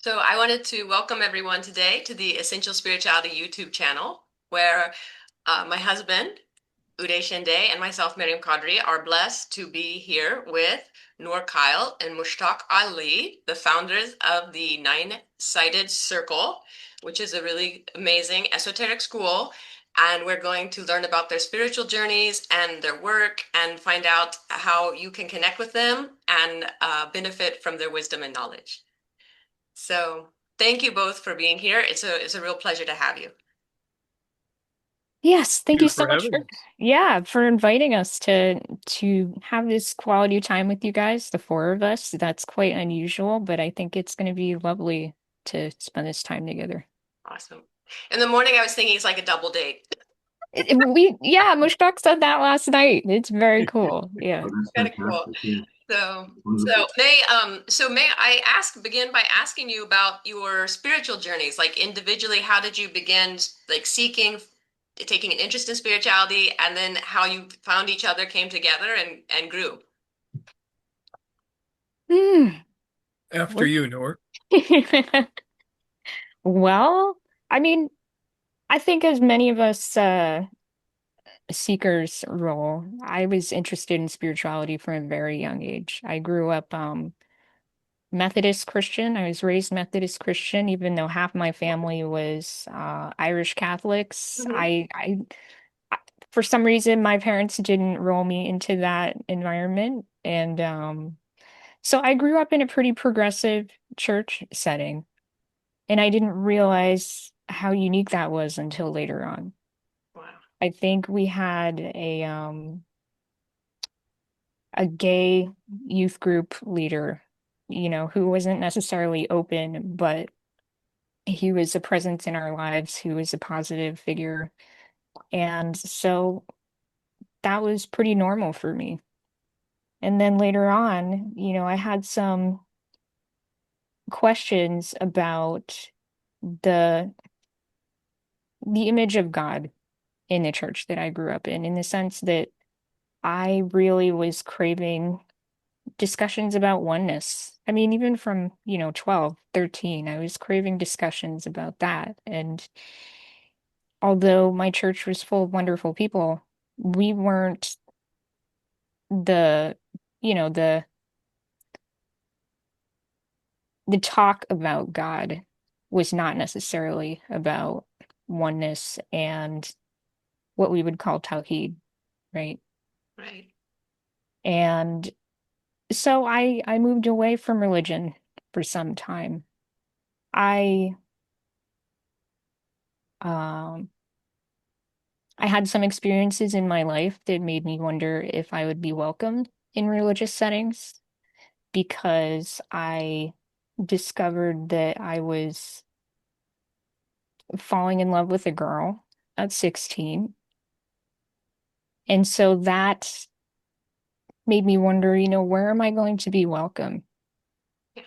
So I wanted to welcome everyone today to the Essential Spirituality YouTube channel, where my husband, Uday Shinde, and myself, Maryam Qadri, are blessed to be here with Noor Kyle and Mushtaq Ali, the founders of the Nine-Sided Circle, which is a really amazing esoteric school. And we're going to learn about their spiritual journeys and their work and find out how you can connect with them and benefit from their wisdom and knowledge. So thank you both for being here. It's a real pleasure to have you. Yes, thank you You so for much having for us. for inviting us to have this quality time with you guys, the four of us. That's quite unusual, but I think it's going to be lovely to spend this time together. Awesome. In the morning, I was thinking it's like a double date. Yeah, Mushtaq said that last night. It's very cool. Yeah. Oh, that's Kind of cool. fantastic. Yeah. So, Wonderful. so may I begin by asking you about your spiritual journeys, like individually, how did you begin like seeking, taking an interest in spirituality, and then how you found each other, came together and grew? Hmm. After What- you, Noor. Well, I mean, I think as many of us seekers role, I was interested in spirituality from a very young age. I grew up Methodist Christian. I was raised Methodist Christian, even though half my family was Irish Catholics. Mhm. For some reason, my parents didn't roll me into that environment, and so I grew up in a pretty progressive church setting, and I didn't realize how unique that was until later on. Wow. I think we had a gay youth group leader, who wasn't necessarily open, but he was a presence in our lives, who was a positive figure. And so that was pretty normal for me. And then later on, I had some questions about the the image of God in the church that I grew up in the sense that I really was craving discussions about oneness. I mean, even from, 12, 13, I was craving discussions about that. And although my church was full of wonderful people, we weren't the, you know, the talk about God was not necessarily about oneness and what we would call Tawhid, right? Right. And so I moved away from religion for some time. I um I had some experiences in my life that made me wonder if I would be welcome in religious settings because I discovered that I was falling in love with a girl at 16. And so that made me wonder, where am I going to be welcome? Yeah.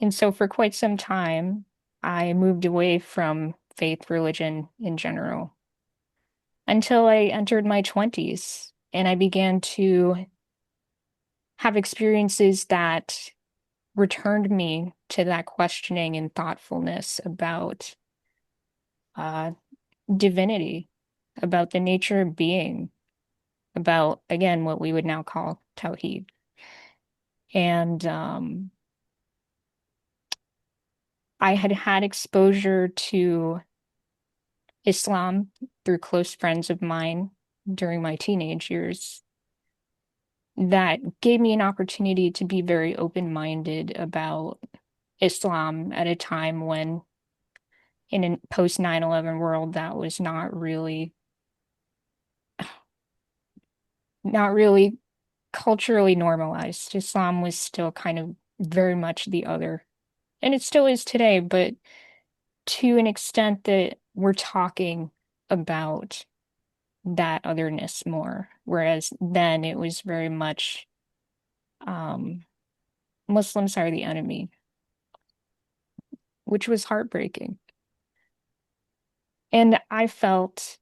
And so for quite some time, I moved away from faith, religion in general until I entered my 20s and I began to have experiences that returned me to that questioning and thoughtfulness about uh, divinity, about the nature of being, about, again, what we would now call Tawhid. And I had had exposure to Islam through close friends of mine during my teenage years that gave me an opportunity to be very open-minded about Islam at a time when in a post 9/11 world that was not really culturally normalized. Islam was still kind of very much the other. And it still is today, but to an extent that we're talking about that otherness more. Whereas then it was very much um, Muslims are the enemy, which was heartbreaking. And I felt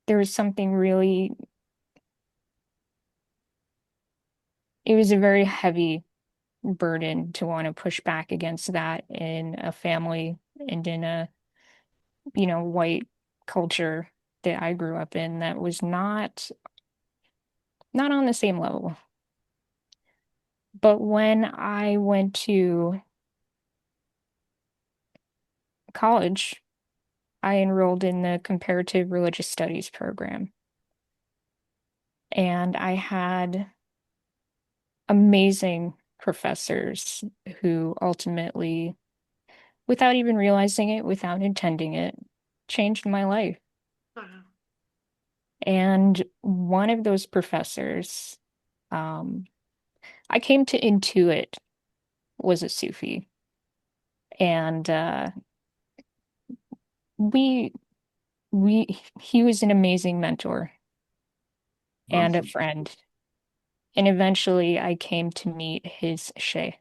there was something it was a very heavy burden to want to push back against that in a family and in a, white culture that I grew up in that was not on the same level. But when I went to college, I enrolled in the comparative religious studies program. And I had amazing professors who ultimately, without even realizing it, without intending it, changed my life. Wow. And one of those professors, um, I came to intuit was a Sufi. And we he was an amazing mentor and a Awesome. friend. And eventually I came to meet his sheikh,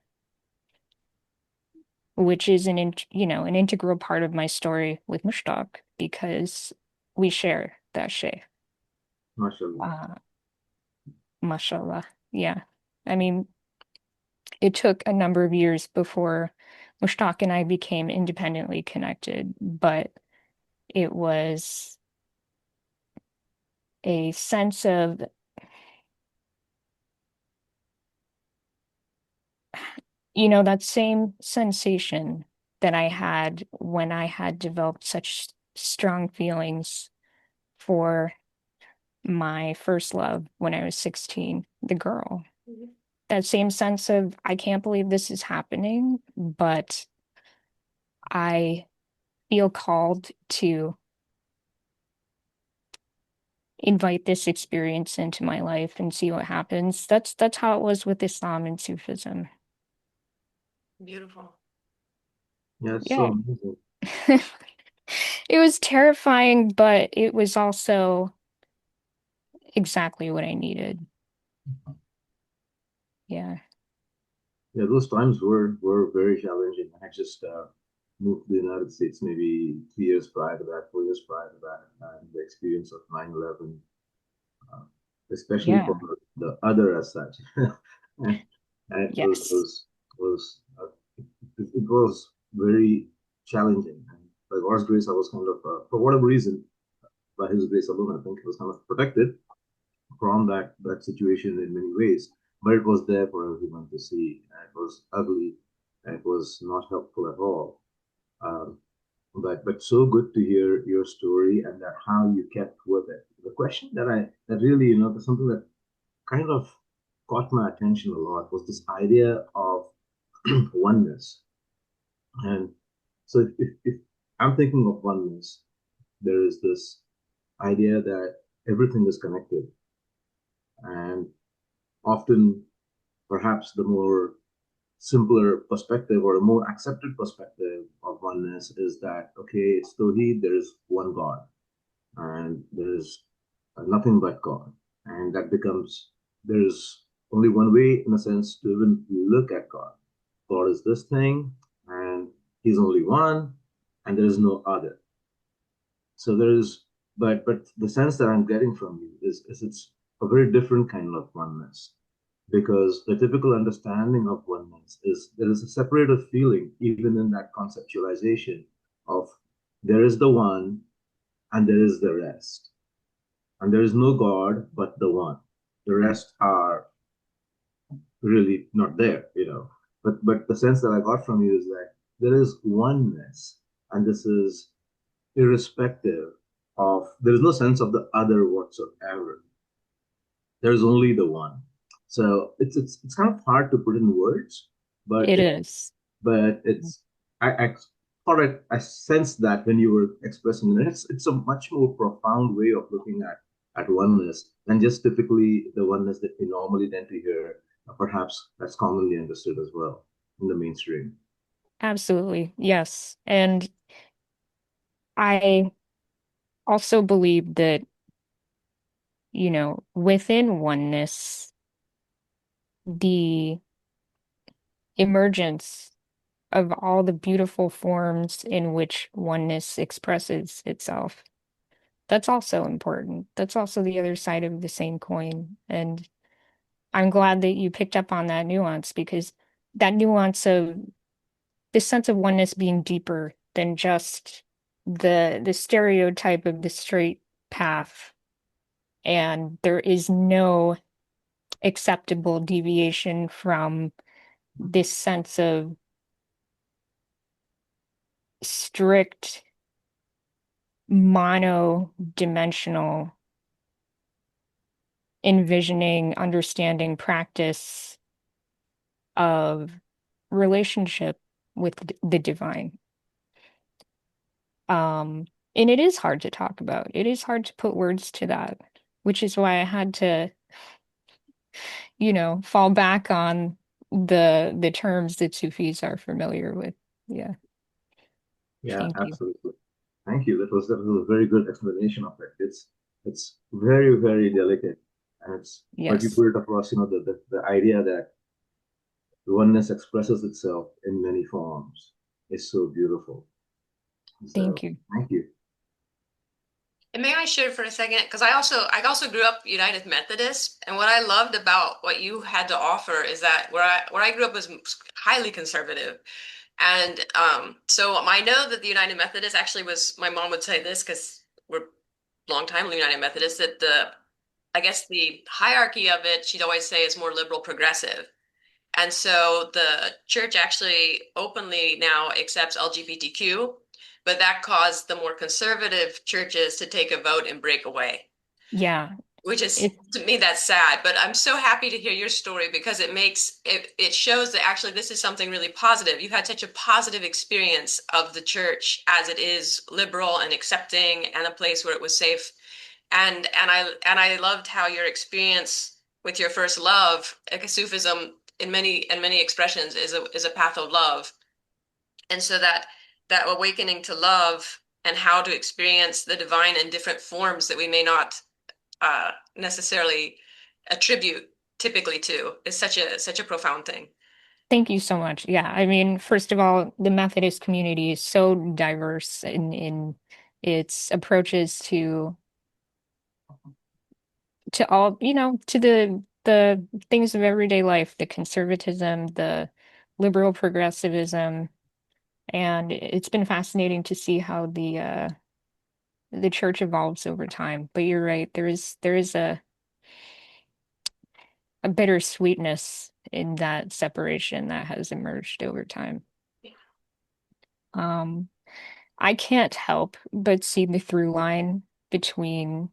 which is an integral part of my story with Mushtaq because we share that sheikh. MashaAllah. Uh, mashallah. Yeah. I mean, it took a number of years before Mushtaq and I became independently connected, but it was a sense of, that same sensation that I had when I had developed such strong feelings for my first love when I was 16, the girl. Mhm. That same sense of, I can't believe this is happening, but I feel called to invite this experience into my life and see what happens. That's how it was with Islam and Sufism. Beautiful. Yeah, it's so Yeah. amazing. It was terrifying, but it was also exactly what I needed. Yeah. Yeah, those times were very challenging. I just moved to the United States maybe 3 years prior to that, 4 years prior to that, and the experience of 9/11, uh, especially for Yeah. the other as such, and it Yes. was it was very challenging. And by God's grace, I was kind of for whatever reason, by His grace alone, I think I was kind of protected from that situation in many ways. But it was there for everyone to see. And it was ugly. And it was not helpful at all. Um, but so good to hear your story and that how you kept with it. The question that really something that kind of caught my attention a lot was this idea of oneness. And so if I'm thinking of oneness, there is this idea that everything is connected, and often perhaps the more simpler perspective or a more accepted perspective of oneness is that okay, it's Tawhid, there is one God and there is nothing but God, and that becomes there is only one way in a sense to even look at God. God is this thing, and He's only one, and there is no other. So there is, but the sense that I'm getting from you is it's a very different kind of oneness, because the typical understanding of oneness is there is a separated feeling even in that conceptualization of there is the one and there is the rest, and there is no God but the one. The rest are really not there. But the sense that I got from you is that there is oneness, and this is irrespective of there is no sense of the other whatsoever. There's only the one. So it's kind of hard to put in words, but It is. it's I thought I sensed that when you were expressing it. It's a much more profound way of looking at oneness than just typically the oneness that we normally tend to hear. Perhaps that's commonly understood as well in the mainstream. Absolutely. Yes. And I also believe that, within oneness, the emergence of all the beautiful forms in which oneness expresses itself, that's also important. That's also the other side of the same coin. And I'm glad that you picked up on that nuance because that nuance of this sense of oneness being deeper than just the stereotype of the straight path, and there is no acceptable deviation from this sense of strict mono-dimensional envisioning, understanding, practice of relationship with the divine. And it is hard to talk about. It is hard to put words to that, which is why I had to, fall back on the terms that Sufis are familiar with. Yeah, Yeah, thank you. absolutely. Thank you. That was a very good explanation of it. It's very, very delicate. And it's like you Yes, put it across, the idea that the oneness expresses itself in many forms is so beautiful. thank So you. thank you. And may I share for a second? Because I also grew up United Methodist, and what I loved about what you had to offer is that where I grew up was highly conservative. And so I know that the United Methodist actually was, my mom would say this because we're long time United Methodist, that I guess the hierarchy of it, she'd always say, is more liberal progressive. And so the church actually openly now accepts LGBTQ, but that caused the more conservative churches to take a vote and break away, Yeah, which is, it to me, that's sad. But I'm so happy to hear your story because it shows that actually this is something really positive. You've had such a positive experience of the church as it is liberal and accepting and a place where it was safe. And I loved how your experience with your first love, like Sufism, in many expressions, is a path of love, and so that awakening to love and how to experience the divine in different forms that we may not necessarily attribute typically to is such a profound thing. Thank you so much. Yeah, I mean, first of all, the Methodist community is so diverse in its approaches to all, to the things of everyday life, the conservatism, the liberal progressivism, and it's been fascinating to see how the church evolves over time. But you're right, there is a bittersweetness in that separation that has emerged over time. Um, I can't help but see the through line between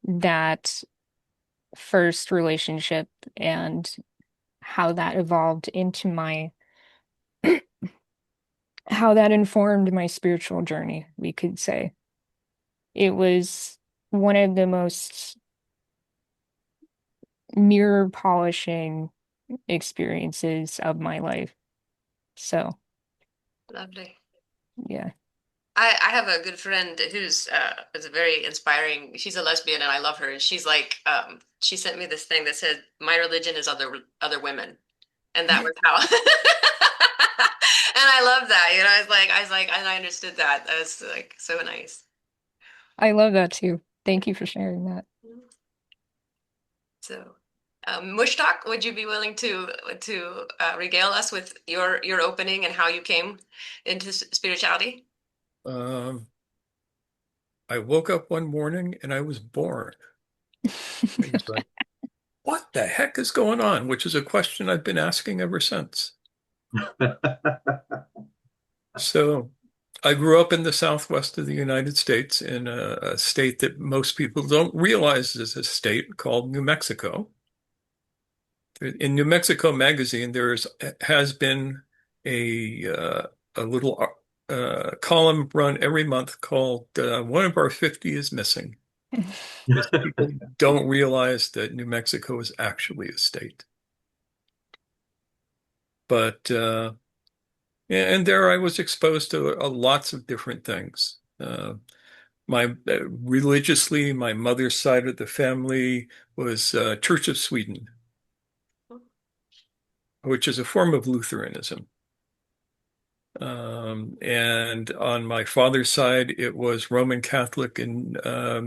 that first relationship and how that evolved into how that informed my spiritual journey, we could say. It was one of the most mirror polishing experiences of my life. So, Lovely. yeah. I have a good friend who's is a very inspiring. She's a lesbian and I love her. And she's like, she sent me this thing that said, "My religion is other women," and that was how. And I love that. I was like, and I understood that. That was like so nice. I love that too. Thank you for sharing that. So, Mushtaq, would you be willing to regale us with your opening and how you came into spirituality? Um, I woke up one morning and I was born. I was like, what the heck is going on? Which is a question I've been asking ever since. So I grew up in the southwest of the United States in a state that most people don't realize is a state called New Mexico. In New Mexico Magazine, has been a little column run every month called "One of Our 50 is Missing." Because people don't realize that New Mexico is actually a state. But and there I was exposed to lots of different things. My religiously, my mother's side of the family was Church of Sweden, which is a form of Lutheranism. And on my father's side, it was Roman Catholic and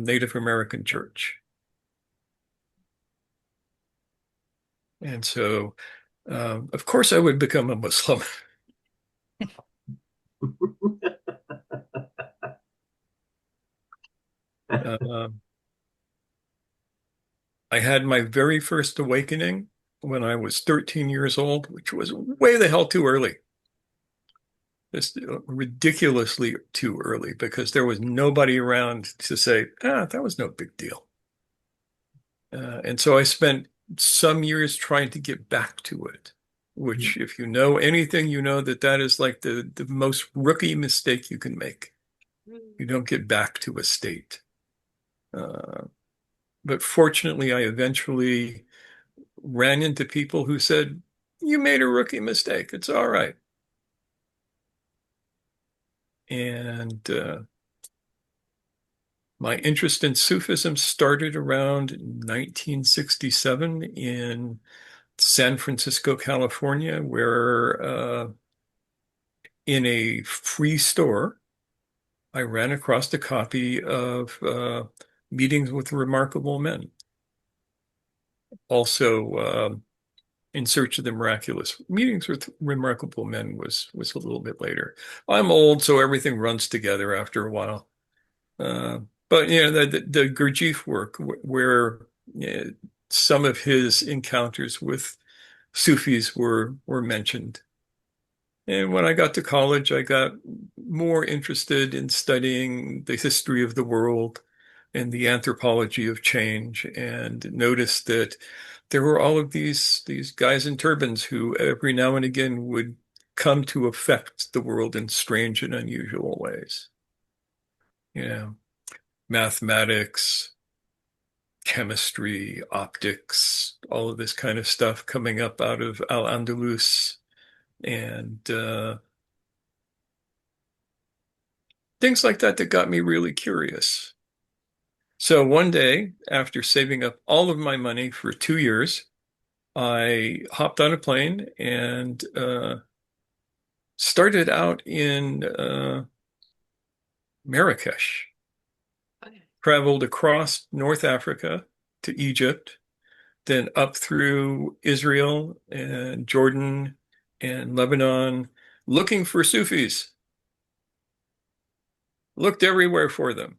Native American Church. And so Of course, I would become a Muslim. Uh, I had my very first awakening when I was 13 years old, which was way the hell too early. Just ridiculously too early because there was nobody around to say, that was no big deal. And so I spent some years trying to get back to it, which, if you know anything, you know that that is like the most rookie mistake you can make. You don't get back to a state. Uh, but fortunately, I eventually ran into people who said, you made a rookie mistake. It's all right. And my interest in Sufism started around 1967 in San Francisco, California, where in a free store, I ran across a copy of Meetings with Remarkable Men. Also, In Search of the Miraculous. Meetings with Remarkable Men was a little bit later. I'm old, so everything runs together after a while. Uh, but you know the Gurdjieff work, where some of his encounters with Sufis were mentioned. And when I got to college, I got more interested in studying the history of the world and the anthropology of change, and noticed that there were all of these guys in turbans who every now and again would come to affect the world in strange and unusual ways. You know, mathematics, chemistry, optics, all of this kind of stuff coming up out of Al-Andalus, and things like that that got me really curious. So one day, after saving up all of my money for 2 years, I hopped on a plane and started out in Marrakesh, Okay. traveled across North Africa to Egypt, then up through Israel and Jordan and Lebanon, looking for Sufis. Looked everywhere for them.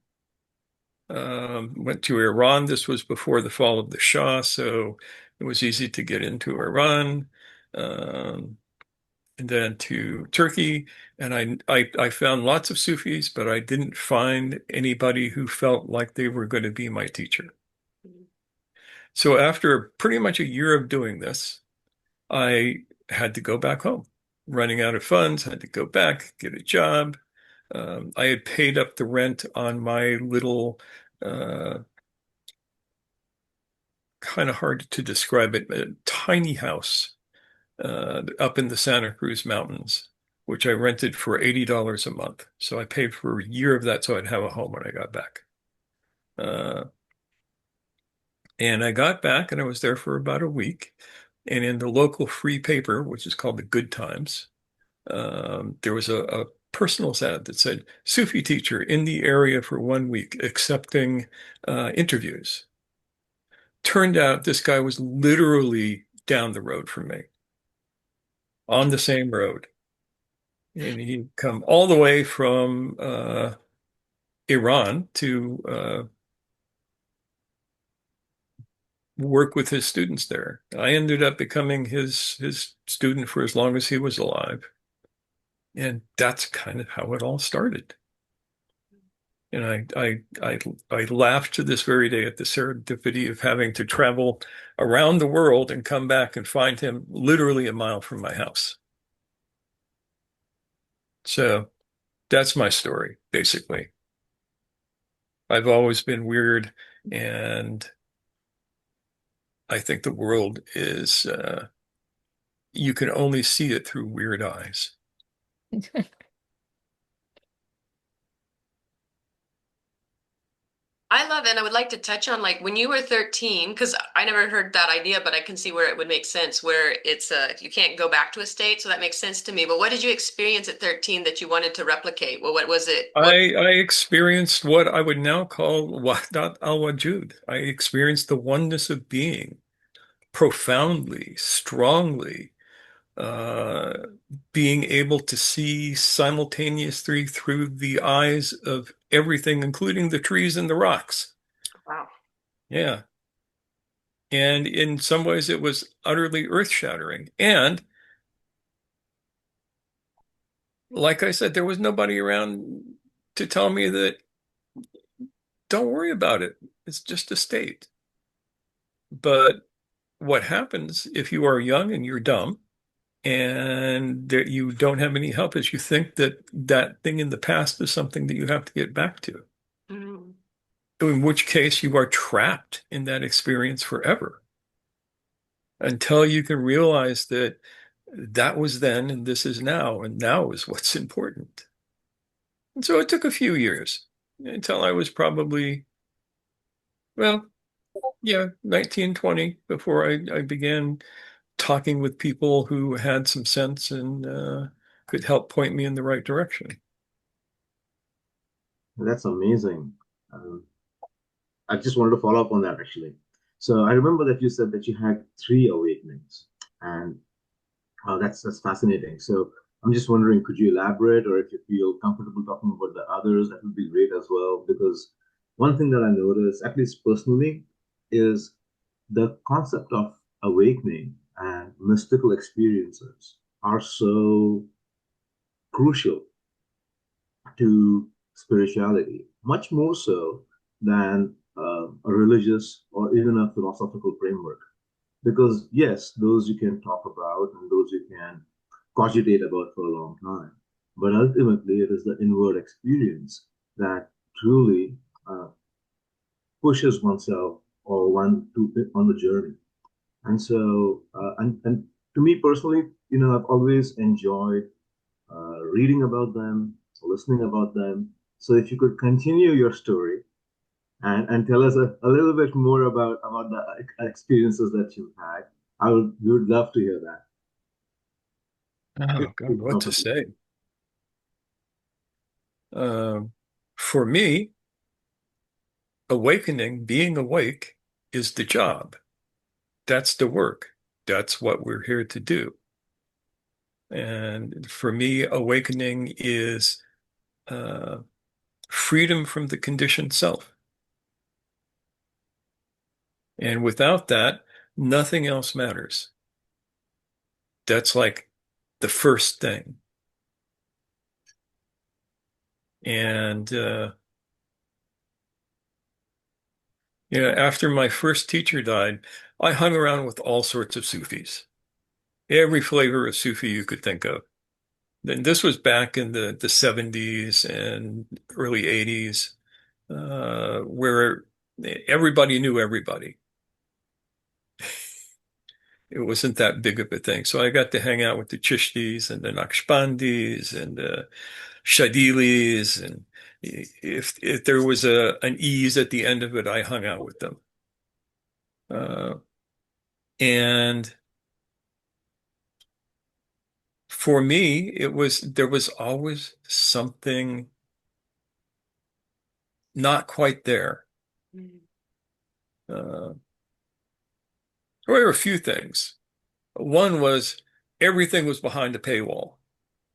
Went to Iran. This was before the fall of the Shah, so it was easy to get into Iran. Um, and then to Turkey, and I found lots of Sufis, but I didn't find anybody who felt like they were going to be my teacher. So after pretty much a year of doing this, I had to go back home. Running out of funds, had to go back, get a job. I had paid up the rent on my little, kind of hard to describe it, a tiny house up in the Santa Cruz Mountains, which I rented for $80 a month. So I paid for a year of that so I'd have a home when I got back. Uh, and I got back and I was there for about a week. And in the local free paper, which is called the Good Times, there was a personal ad that said, Sufi teacher in the area for 1 week, accepting interviews. Turned out this guy was literally down the road from me, on the same road. And he'd come all the way from Iran to work with his students there. I ended up becoming his student for as long as he was alive. And that's kind of how it all started. And I laugh to this very day at the serendipity of having to travel around the world and come back and find him literally a mile from my house. So that's my story, basically. I've always been weird, and I think the world is, you can only see it through weird eyes. I love it. And I would like to touch on like when you were 13, because I never heard that idea, but I can see where it would make sense, where it's you can't go back to a state. So that makes sense to me. But what did you experience at 13 that you wanted to replicate? Well, what was it? I experienced what I would now call Wahdat al-Wujud. I experienced the oneness of being profoundly, strongly. uh, being able to see simultaneously through the eyes of everything, including the trees and the rocks. Wow. Yeah. And in some ways, it was utterly earth-shattering. And like I said, there was nobody around to tell me that, don't worry about it. It's just a state. But what happens if you are young and you're dumb and that you don't have any help is you think that that thing in the past is something that you have to get back to, Mm. in which case you are trapped in that experience forever until you can realize that that was then and this is now, and now is what's important. And so it took a few years until I was probably, well, yeah, 19, 20 before I began talking with people who had some sense and could help point me in the right direction. That's amazing. Um, I just wanted to follow up on that actually. So I remember that you said that you had three awakenings, and that's fascinating. So I'm just wondering, could you elaborate, or if you feel comfortable talking about the others, that would be great as well. Because one thing that I noticed, at least personally, is the concept of awakening and mystical experiences are so crucial to spirituality, much more so than a religious or even a philosophical framework. Because, yes, those you can talk about and those you can cogitate about for a long time. But ultimately, it is the inward experience that truly uh, pushes oneself or one to on the journey. And so, and to me personally, I've always enjoyed reading about them, listening about them. So if you could continue your story and tell us a little bit more about the experiences that you've had, we would love to hear that. Oh, God, what to say? Um, for me, awakening, being awake, is the job. That's the work. That's what we're here to do. And for me, awakening is uh, freedom from the conditioned self. And without that, nothing else matters. That's like the first thing. And, after my first teacher died, I hung around with all sorts of Sufis, every flavor of Sufi you could think of. And this was back in the 70s and early 80s, where everybody knew everybody. It wasn't that big of a thing. So I got to hang out with the Chishtis and the Naqshbandis and the Shadilis. And if there was an ease at the end of it, I hung out with them. Uh, and for me, there was always something not quite there. Mm. Uh, there were a few things. One was everything was behind a paywall.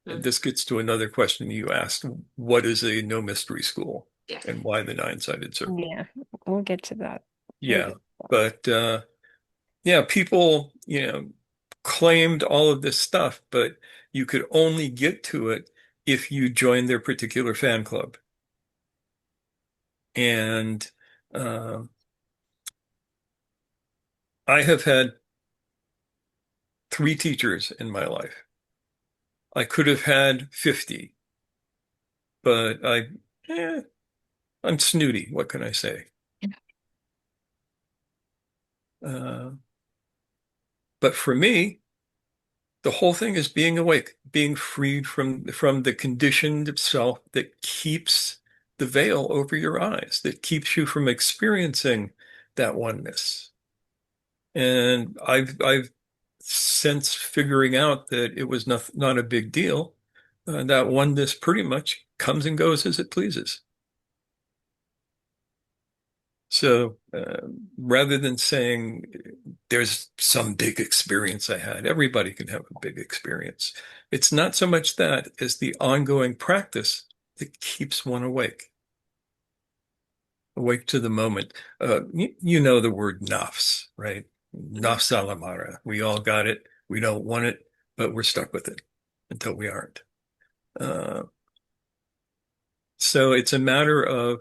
And Mm. this gets to another question you asked. What is a no mystery school Yeah. and why the nine-sided circle? Yeah, we'll get to that. We'll Yeah. get to But yeah, people, claimed all of this stuff, but you could only get to it if you joined their particular fan club. And uh, I have had three teachers in my life. I could have had 50, but I'm snooty. What can I say? that. Uh, but for me, the whole thing is being awake, being freed from the conditioned self that keeps the veil over your eyes, that keeps you from experiencing that oneness. And I've since figuring out that it was not a big deal. That oneness pretty much comes and goes as it pleases. So rather than saying there's some big experience I had, everybody can have a big experience. It's not so much that as the ongoing practice that keeps one awake, awake to the moment. You know the word nafs, right? Mhm. Nafs alamara. We all got it. We don't want it, but we're stuck with it until we aren't. Uh, so it's a matter of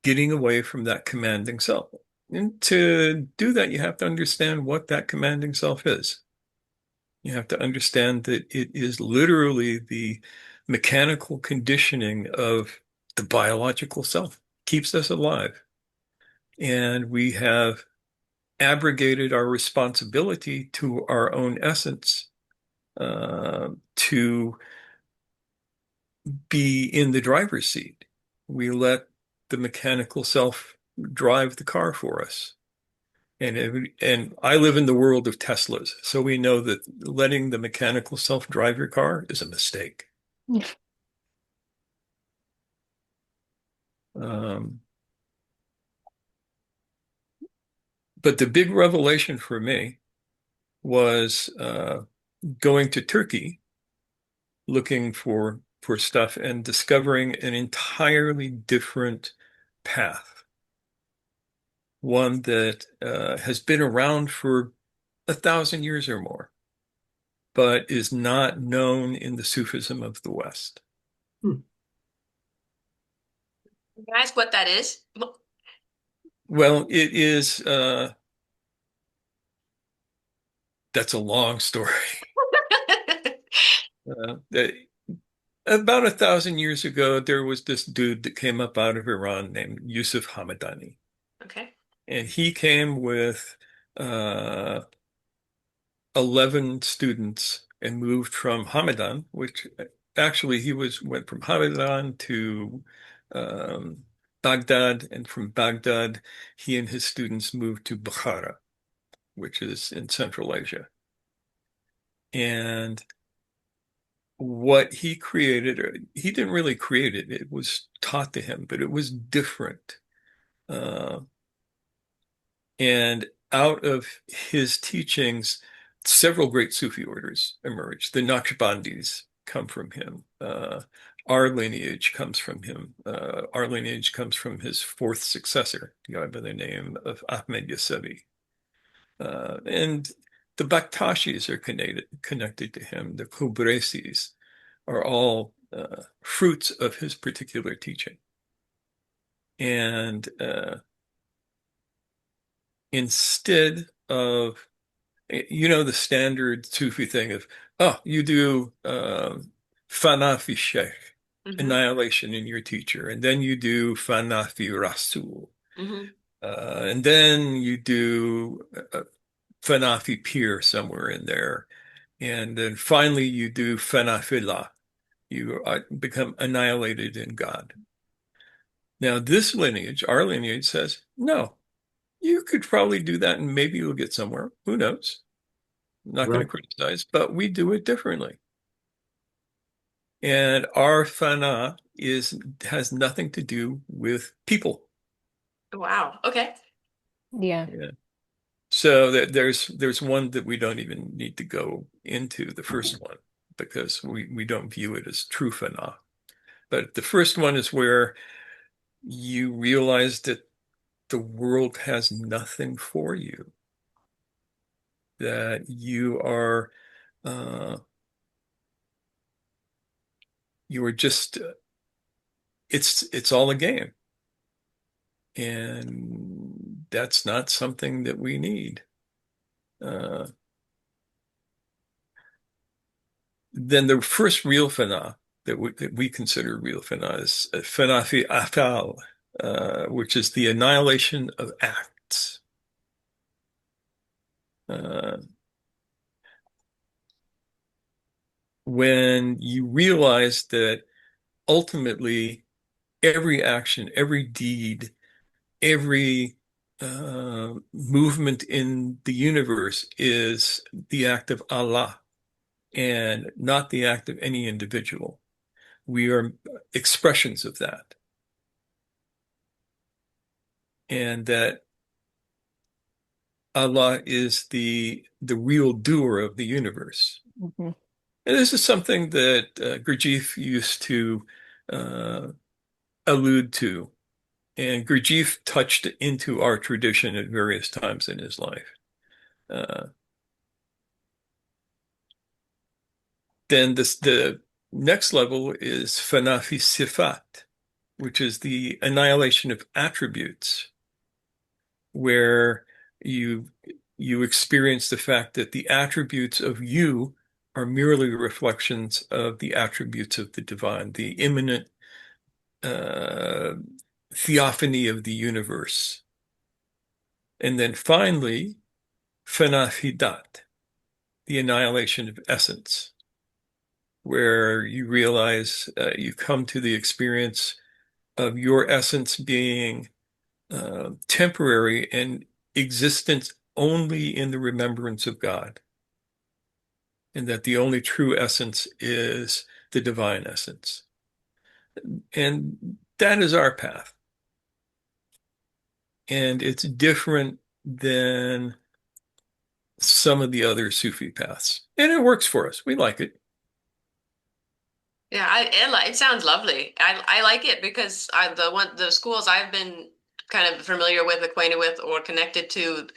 getting away from that commanding self. And to do that, you have to understand what that commanding self is. You have to understand that it is literally the mechanical conditioning of the biological self, keeps us alive. And we have abrogated our responsibility to our own essence to be in the driver's seat. We let the mechanical self drive the car for us. And I live in the world of Teslas, so we know that letting the mechanical self drive your car is a mistake. Um, but the big revelation for me was going to Turkey, looking for stuff and discovering an entirely different path, one that has been around for 1,000 years or more, but is not known in the Sufism of the West. Hmm. Can I ask what that is? Well, it is, that's a long story. Uh, about 1,000 years ago, there was this dude that came up out of Iran named Yusuf Hamadani. Okay. And he came with uh, 11 students and moved from Hamadan, which actually went from Hamadan to um, Baghdad, and from Baghdad, he and his students moved to Bukhara, which is in Central Asia. And what he created, he didn't really create it, it was taught to him, but it was different. Uh, and out of his teachings, several great Sufi orders emerged. The Naqshbandis come from him. Our lineage comes from him. Our lineage comes from his fourth successor, the guy by the name of Ahmed Yasevi. And the Baktashis are connected to him. The Kubresis are all fruits of his particular teaching. And instead of, the standard Sufi thing of, oh, you do fana fi sheikh, Mm-hmm. annihilation in your teacher, and then you do fana fi rasul, Mm-hmm. and then you do fana fi pir somewhere in there, and then finally you do fana fillah. You become annihilated in God. Now, this lineage, our lineage, says, no, you could probably do that and maybe you'll get somewhere. Who knows? I'm not going to Right. criticize, but we do it differently. And our fana has nothing to do with people. Wow. Okay. Yeah. Yeah. So there's one that we don't even need to go into, the first one, because we don't view it as true fana. But the first one is where you realize that the world has nothing for you, that uh, you are just it's all a game, and that's not something that we need. Uh, then the first real fana that we consider real fana is fana fi afal, which is the annihilation of acts. Uh, when you realize that ultimately every action, every deed, every movement in the universe is the act of Allah and not the act of any individual. We are expressions of that. and that Allah is the real doer of the universe. Mhm. And this is something that Gurdjieff used to uh, allude to. And Gurdjieff touched into our tradition at various times in his life. Uh, then the next level is fanafi sifat, which is the annihilation of attributes, where you you experience the fact that the attributes of you are merely reflections of the attributes of the divine, the immanent uh, theophany of the universe. And then finally, fanafidat, the annihilation of essence, where you realize you come to the experience of your essence being temporary and existence only in the remembrance of God, and that the only true essence is the divine essence. And that is our path. And it's different than some of the other Sufi paths. And it works for us. We like it. Yeah, it sounds lovely. I like it because the schools I've been kind of familiar with, acquainted with, or connected to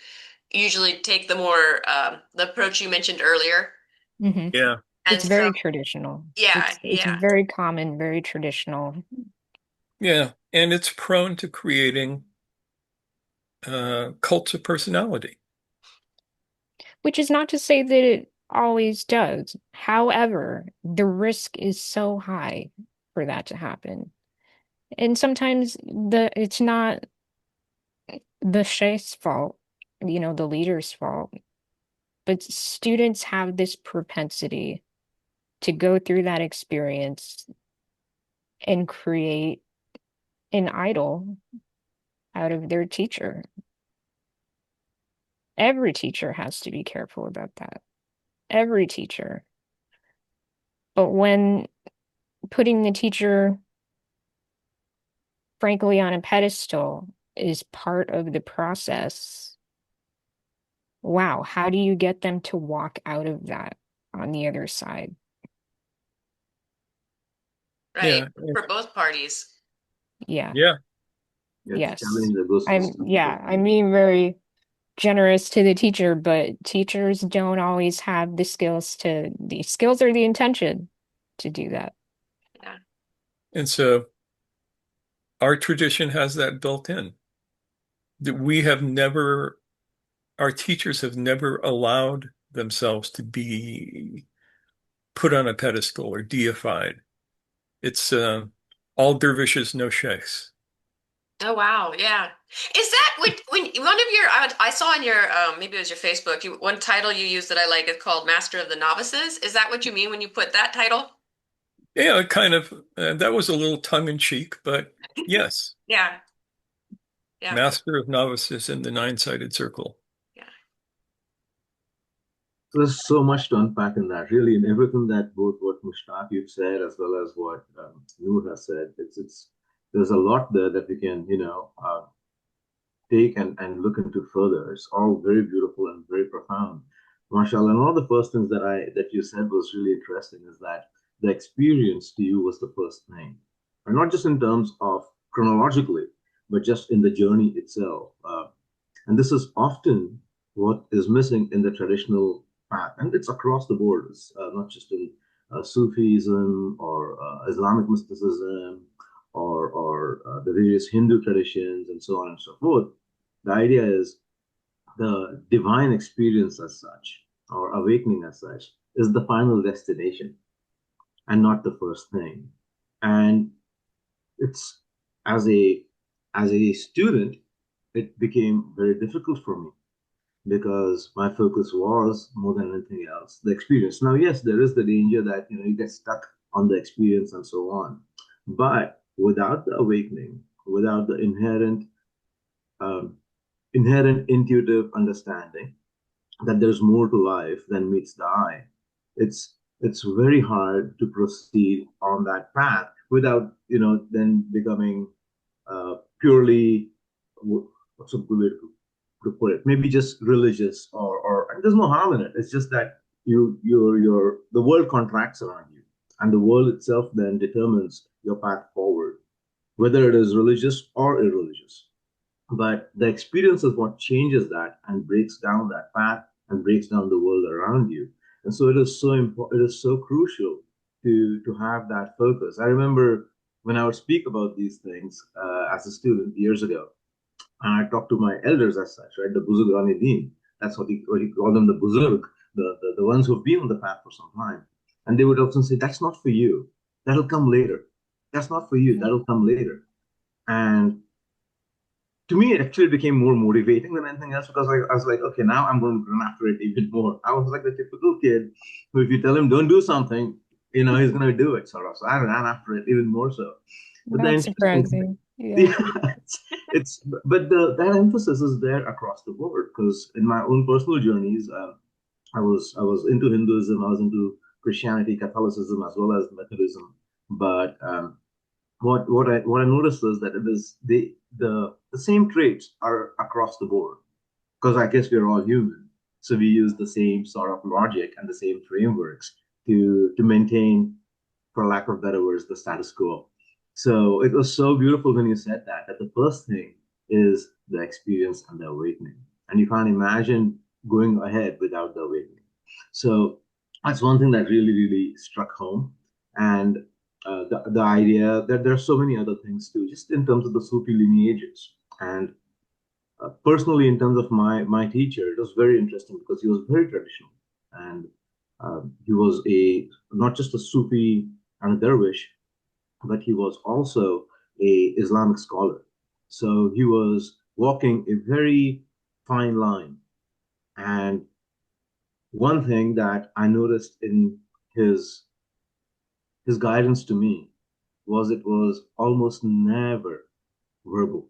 usually take the approach you mentioned earlier. Hmm. Yeah. And It's so, very traditional. yeah, It's yeah, very common, very traditional, Yeah. And it's prone to creating cults of personality. which is not to say that it always does. However, the risk is so high for that to happen. And sometimes it's not the sheikh's fault, the leader's fault, but students have this propensity to go through that experience and create an idol out of their teacher. Every teacher has to be careful about that. Every teacher. But when putting the teacher, frankly, on a pedestal is part of the process, wow, how do you get them to walk out of that on the other side? right. Yeah. For both parties. Yeah, Yeah. Yeah, it's a yes. challenge that goes to the student as I'm being very generous to the teacher, but teachers don't always have the skills or the intention to do that. Yeah. And so our tradition has that built in. That we have never, our teachers have never allowed themselves to be put on a pedestal or deified. It's all dervishes, no sheikhs. Oh wow, yeah. Is that when one of your I saw on your maybe it was your Facebook, one title you used that I like is called Master of the Novices. Is that what you mean when you put that title? Yeah, it kind of, that was a little tongue in cheek, but yes, Yeah, yeah, master of novices in the nine-sided circle. yeah. So there's so much to unpack in that, really, in everything that both what Mushtaq you've said as well as what Noor has said. It's there's a lot there that we can take and look into further. It's all very beautiful and very profound. Marshall, and one of the first things that you said was really interesting is that the experience to you was the first thing. And not just in terms of chronologically, but just in the journey itself. And this is often what is missing in the traditional path. And it's across the board. It's not just in Sufism or Islamic mysticism or the various Hindu traditions and so on and so forth. The idea is the divine experience as such, or awakening as such, is the final destination and not the first thing. And it's as a as a student, it became very difficult for me because my focus was more than anything else the experience. Now, yes, there is the danger that you get stuck on the experience and so on, but without the awakening, without the um, inherent intuitive understanding that there's more to life than meets the eye, it's very hard to proceed on that path without then becoming purely what's a good way to put it? Maybe just religious, or and there's no harm in it. It's just that the world contracts around you, and the world itself then determines your path forward, whether it is religious or irreligious. But the experience is what changes that and breaks down that path and breaks down the world around you. And so it is so important, it is so crucial to have that focus. I remember when I would speak about these things as a student years ago, and I talked to my elders as such, right? The Buzurgani Deen. That's what he called them, the Buzurg, the ones who've been on the path for some time. And they would often say, that's not for you. That'll come later. That's not for you. That'll come later. And to me, it actually became more motivating than anything else because I was like, okay, now I'm going to run after it even more. I was like the typical kid who, if you tell him don't do something, he's going to do it, sort of. So I ran after it even more so. But the Not interesting thing, surprising. Yeah. yeah, but that emphasis is there across the board because in my own personal journeys, I was into Hinduism, I was into Christianity, Catholicism, as well as Methodism. But what I noticed is that it is the same traits are across the board because I guess we're all human, so we use the same sort of logic and the same frameworks to maintain, for lack of better words, the status quo. So it was so beautiful when you said that the first thing is the experience and the awakening, and you can't imagine going ahead without the awakening. So that's one thing that really, really struck home. And the idea that there are so many other things too, just in terms of the Sufi lineages. And personally, in terms of my teacher, it was very interesting because he was very traditional, and he was a not just a Sufi and a dervish, but he was also a Islamic scholar. So he was walking a very fine line. And one thing that I noticed in his his guidance to me was it was almost never verbal.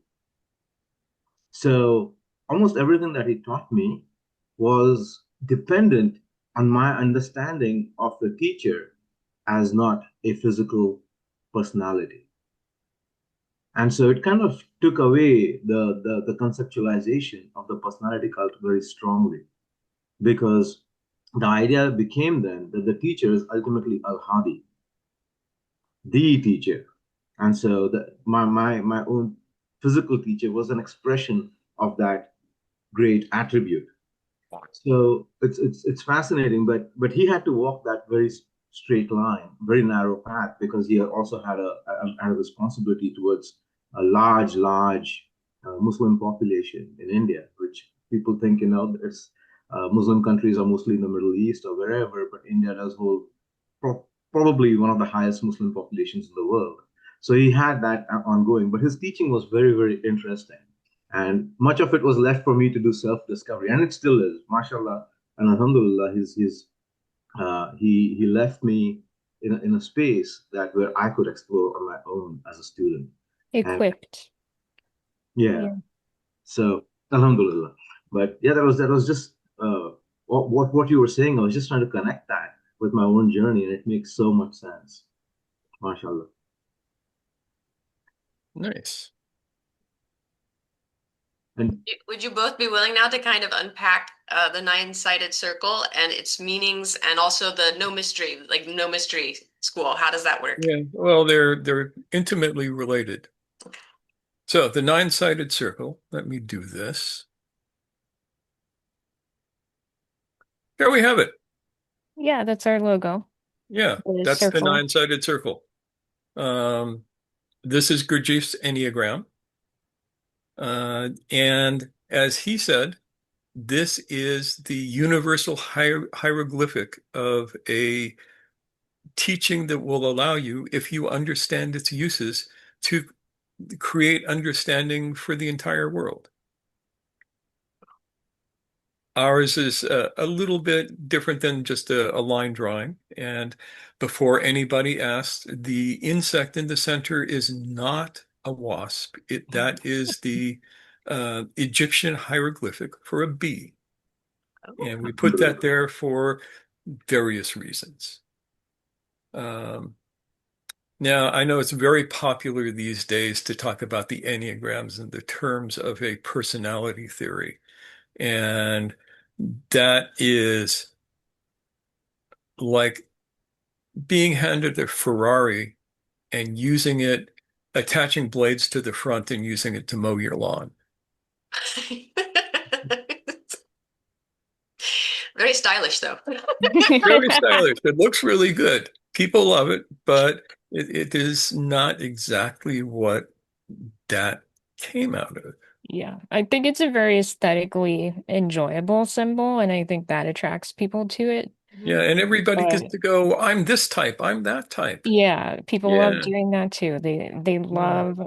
So almost everything that he taught me was dependent on my understanding of the teacher as not a physical personality. And so it kind of took away the conceptualization of the personality cult very strongly because the idea became then that the teacher is ultimately Al Hadi, the teacher. And so my own physical teacher was an expression of that great attribute. So it's fascinating, but he had to walk that very straight line, very narrow path, because he also had a responsibility towards a large Muslim population in India, which people think it's Muslim countries are mostly in the Middle East or wherever, but India does hold probably one of the highest Muslim populations in the world. So he had that ongoing, but his teaching was very, very interesting. And much of it was left for me to do self-discovery, and it still is, mashallah and alhamdulillah. He left me in a space that where I could explore on my own as a student. And Equipped. yeah, Yeah. so alhamdulillah. But yeah, that was just what you were saying. I was just trying to connect that with my own journey, and it makes so much sense, mashallah. Nice. And Would you both be willing now to kind of unpack the nine-sided circle and its meanings and also the no mystery, like no mystery school? How does that work? Yeah, well, they're intimately related. So the nine-sided circle, let me do this. There we have it. Yeah, that's our logo. Yeah, The that's the circle. nine-sided circle. Um, this is Gurdjieff's Enneagram. And as he said, this is the universal hieroglyphic of a teaching that will allow you, if you understand its uses, to create understanding for the entire world. Ours is a little bit different than just a line drawing. And before anybody asked, the insect in the center is not a wasp. That is the Egyptian hieroglyphic for a bee. And we put that there for various reasons. Um, Now, I know it's very popular these days to talk about the Enneagrams in the terms of a personality theory. And that is like being handed a Ferrari and using it, attaching blades to the front and using it to mow your lawn. Very stylish, though. Very stylish. It looks really good. People love it, but it is not exactly what that came out of. Yeah, I think it's a very aesthetically enjoyable symbol, and I think that attracts people to it. Mhm. Yeah, and everybody gets But to go, I'm this type, I'm that type. yeah, people love Yeah, doing that too. They yeah. love,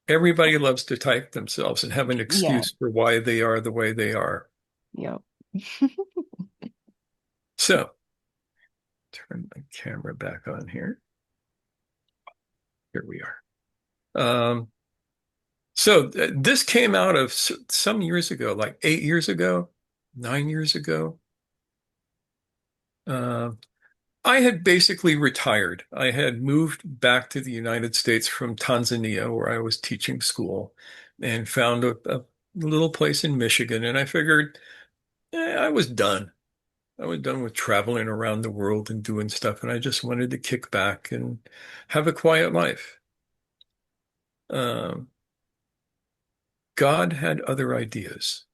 Everybody loves to type themselves and have an yeah, excuse for why they are the way they are. yep. So, turn my camera back on here. Here we are. This came out of some years ago, like 8 years ago, 9 years ago. Uh, I had basically retired. I had moved back to the United States from Tanzania, where I was teaching school, and found a little place in Michigan. And I figured, I was done. I was done with traveling around the world and doing stuff, and I just wanted to kick back and have a quiet life. Um, God had other ideas.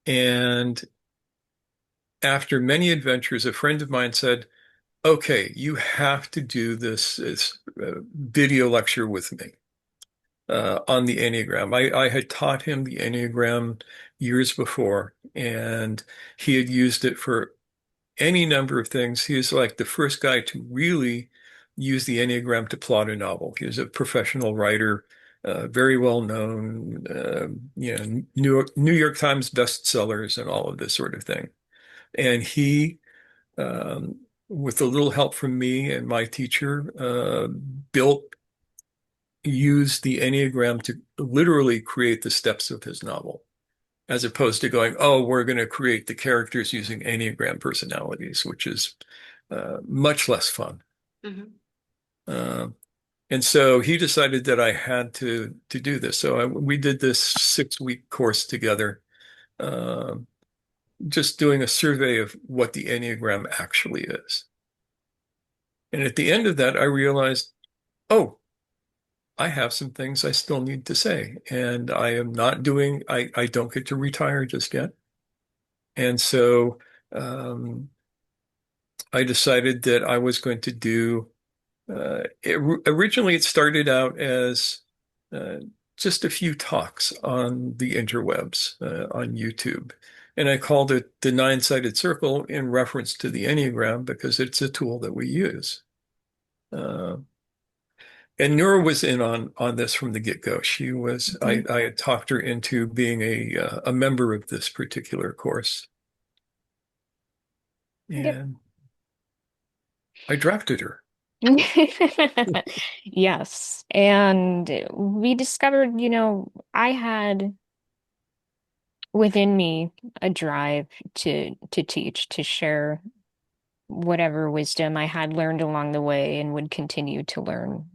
And after many adventures, a friend of mine said, okay, you have to do this video lecture with me on the Enneagram. I had taught him the Enneagram years before, and he had used it for any number of things. He was like the first guy to really use the Enneagram to plot a novel. He was a professional writer, very well known, New York Times bestsellers and all of this sort of thing. And he, um, with a little help from me and my teacher, used the Enneagram to literally create the steps of his novel, as opposed to going, oh, we're going to create the characters using Enneagram personalities, which is much less fun. Mhm. Uh, and so he decided that I had to do this. So we did this 6-week course together, uh, just doing a survey of what the Enneagram actually is. And at the end of that, I realized, oh, I have some things I still need to say. And I am not doing, I don't get to retire just yet. And so um, I decided that I was going to do, originally it started out as uh, just a few talks on the interwebs, on YouTube. And I called it the nine-sided circle in reference to the Enneagram because it's a tool that we use. Uh, And Noor was in on this from the get-go. She was Mhm. I had talked her into being a member of this particular course, Yep. and I drafted her. Yes. And we discovered, I had within me a drive to teach, to share whatever wisdom I had learned along the way and would continue to learn.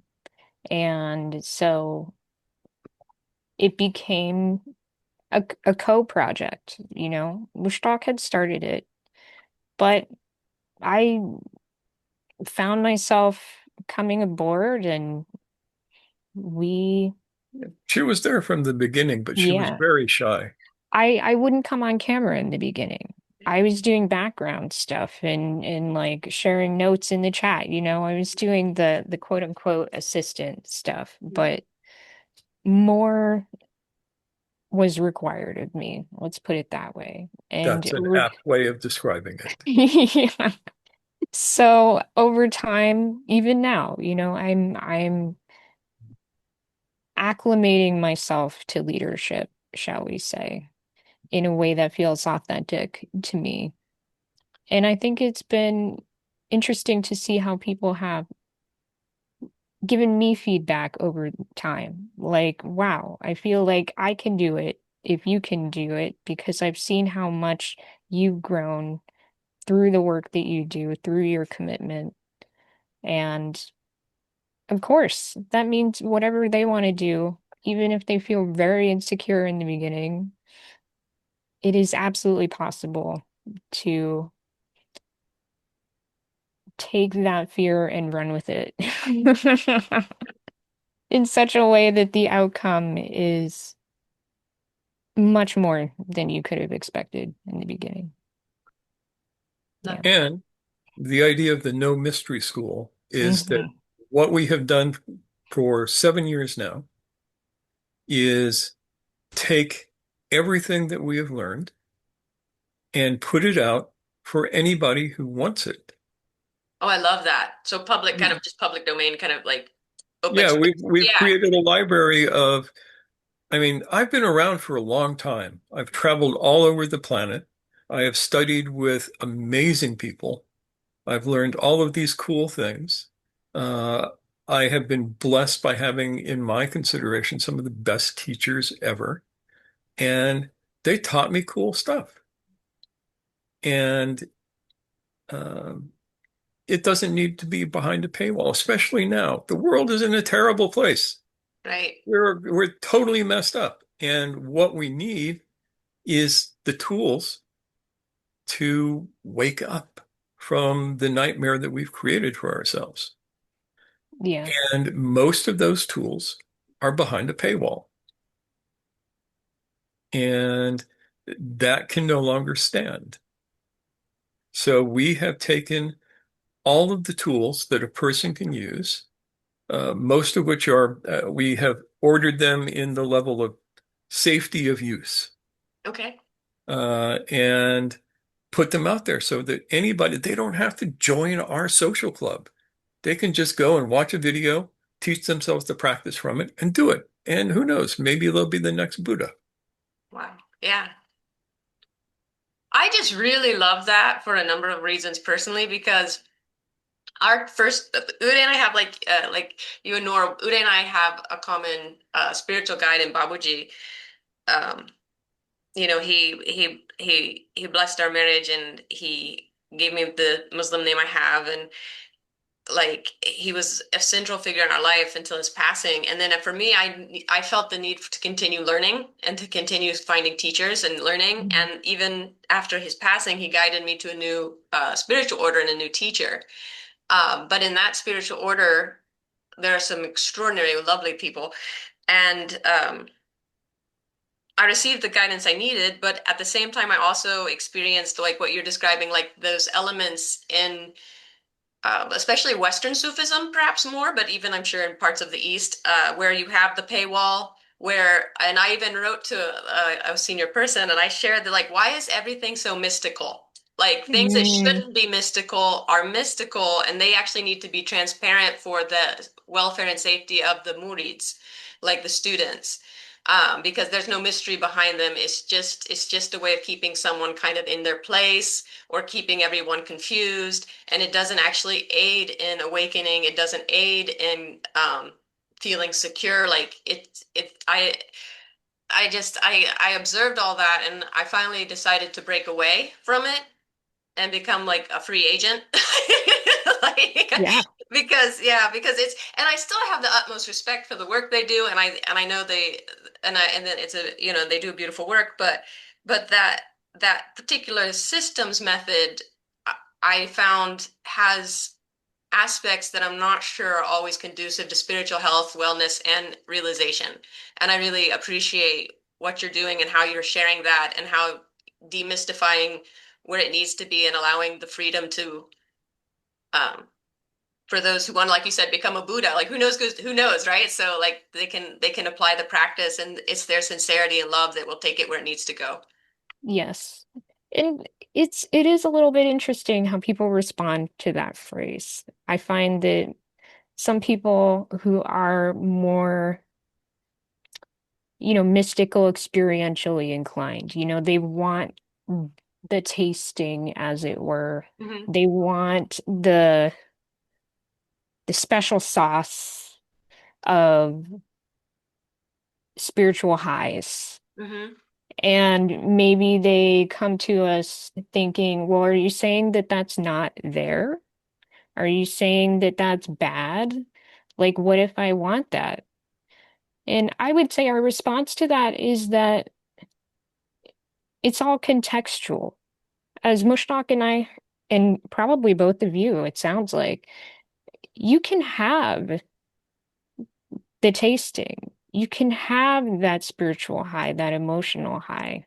And so it became a co-project, Mushtaq had started it, but I found myself coming aboard and we, She was there from the beginning, but she was yeah, very shy. I wouldn't come on camera in the beginning. I was doing background stuff and like sharing notes in the chat, I was doing the quote unquote assistant stuff, but more was required of me. Let's put it that way. And That's an apt way of describing it. yeah. So over time, even now, I'm acclimating myself to leadership, shall we say, in a way that feels authentic to me. And I think it's been interesting to see how people have given me feedback over time. Like, wow, I feel like I can do it if you can do it because I've seen how much you've grown through the work that you do, through your commitment. And of course, that means whatever they want to do, even if they feel very insecure in the beginning, it is absolutely possible to take that fear and run with it in such a way that the outcome is much more than you could have expected in the beginning. Yeah. And the idea of the no mystery school is that Hmm. what we have done for 7 years now is take everything that we have learned and put it out for anybody who wants it. Oh, I love that. So public, kind of just public domain, kind of like open. Yeah, we've Yeah. created a library of, I mean, I've been around for a long time. I've traveled all over the planet. I have studied with amazing people. I've learned all of these cool things. Uh, I have been blessed by having in my consideration some of the best teachers ever, and they taught me cool stuff. And um, it doesn't need to be behind a paywall, especially now. The world is in a terrible place. Right. We're totally messed up. And what we need is the tools to wake up from the nightmare that we've created for ourselves. Yeah. And most of those tools are behind a paywall. And that can no longer stand. So we have taken all of the tools that a person can use, most of which are, we have ordered them in the level of safety of use, Okay. and put them out there so that anybody, they don't have to join our social club. They can just go and watch a video, teach themselves the practice from it, and do it. And who knows, maybe they'll be the next Buddha. Wow. Yeah. I just really love that for a number of reasons personally, because our first Uday and I have like you and Noor, Uday and I have a common spiritual guide in Babuji. Um, he blessed our marriage and he gave me the Muslim name I have, and like he was a central figure in our life until his passing. And then for me, I felt the need to continue learning and to continue finding teachers and learning. Mhm. And even after his passing, he guided me to a new spiritual order and a new teacher. But in that spiritual order, there are some extraordinary, lovely people. And I received the guidance I needed, but at the same time, I also experienced like what you're describing, like those elements in especially Western Sufism, perhaps more, but even I'm sure in parts of the East, where you have the paywall, where, and I even wrote to a senior person and I shared that, like, why is everything so mystical? Like, things that Mm, shouldn't be mystical are mystical, and they actually need to be transparent for the welfare and safety of the murids, like the students. Because there's no mystery behind them. It's just a way of keeping someone kind of in their place or keeping everyone confused, and it doesn't actually aid in awakening. It doesn't aid in feeling secure. Like I observed all that, and I finally decided to break away from it and become like a free agent. like yeah. because it's, and I still have the utmost respect for the work they do, and I know they, and then it's a, they do beautiful work, but that particular systems method I found has aspects that I'm not sure are always conducive to spiritual health, wellness, and realization. And I really appreciate what you're doing and how you're sharing that and how demystifying where it needs to be and allowing the freedom to, um, for those who want to, like you said, become a Buddha. Like who knows, right? So like they can apply the practice, and it's their sincerity and love that will take it where it needs to go. Yes. And it is a little bit interesting how people respond to that phrase. I find that some people who are more, mystical, experientially inclined, they want the tasting, as it were. Hmm. They want the special sauce of spiritual highs. Hmm. And maybe they come to us thinking, well, are you saying that that's not there? Are you saying that that's bad? Like, what if I want that? And I would say our response to that is that it's all contextual. As Mushtaq and I, and probably both of you, it sounds like, you can have the tasting, you can have that spiritual high, that emotional high,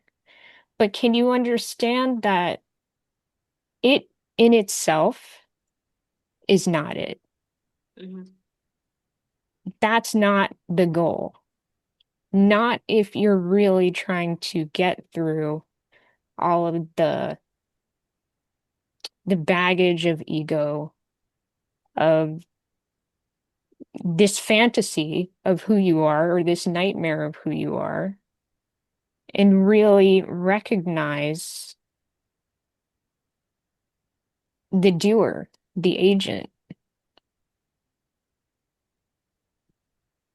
but can you understand that it in itself is not it? Mhm. That's not the goal. Not if you're really trying to get through all of the baggage of ego, of this fantasy of who you are or this nightmare of who you are, and really recognize the doer, the agent,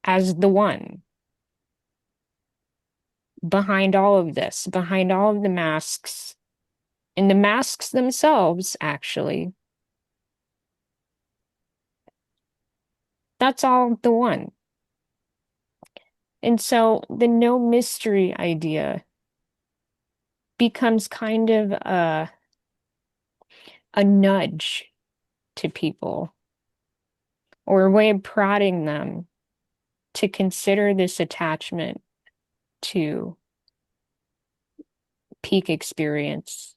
as the one behind all of this, behind all of the masks, and the masks themselves, actually. That's all the one. And so the no mystery idea becomes kind of a nudge to people or a way of prodding them to consider this attachment to peak experience.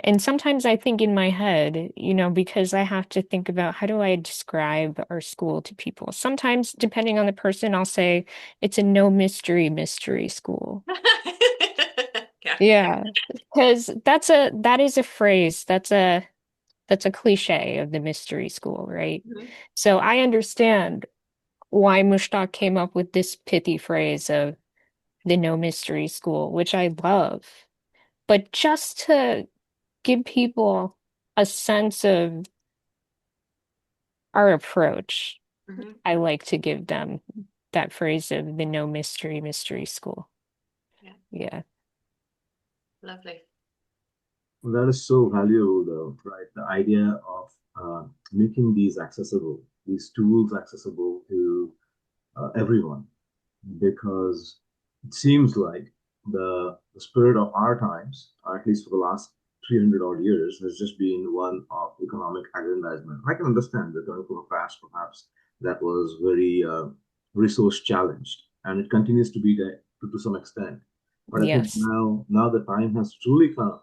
And sometimes I think in my head, because I have to think about how do I describe our school to people. Sometimes, depending on the person, I'll say it's a no mystery school. Yeah. Yeah, because that is a phrase. That's a cliche of the mystery school, right? Mhm. So I understand why Mushtaq came up with this pithy phrase of the no mystery school, which I love. But just to give people a sense of our approach, Mhm. I like to give them that phrase of the no mystery school. Yeah. Yeah. Lovely. That is so valuable, though, right? The idea of making these tools accessible to everyone, because it seems like the spirit of our times, or at least for the last 300 odd years, has just been one of economic aggrandizement. I can understand that coming from a past, perhaps, that was very resource challenged, and it continues to be that to some extent. But I think Yes. now the time has truly come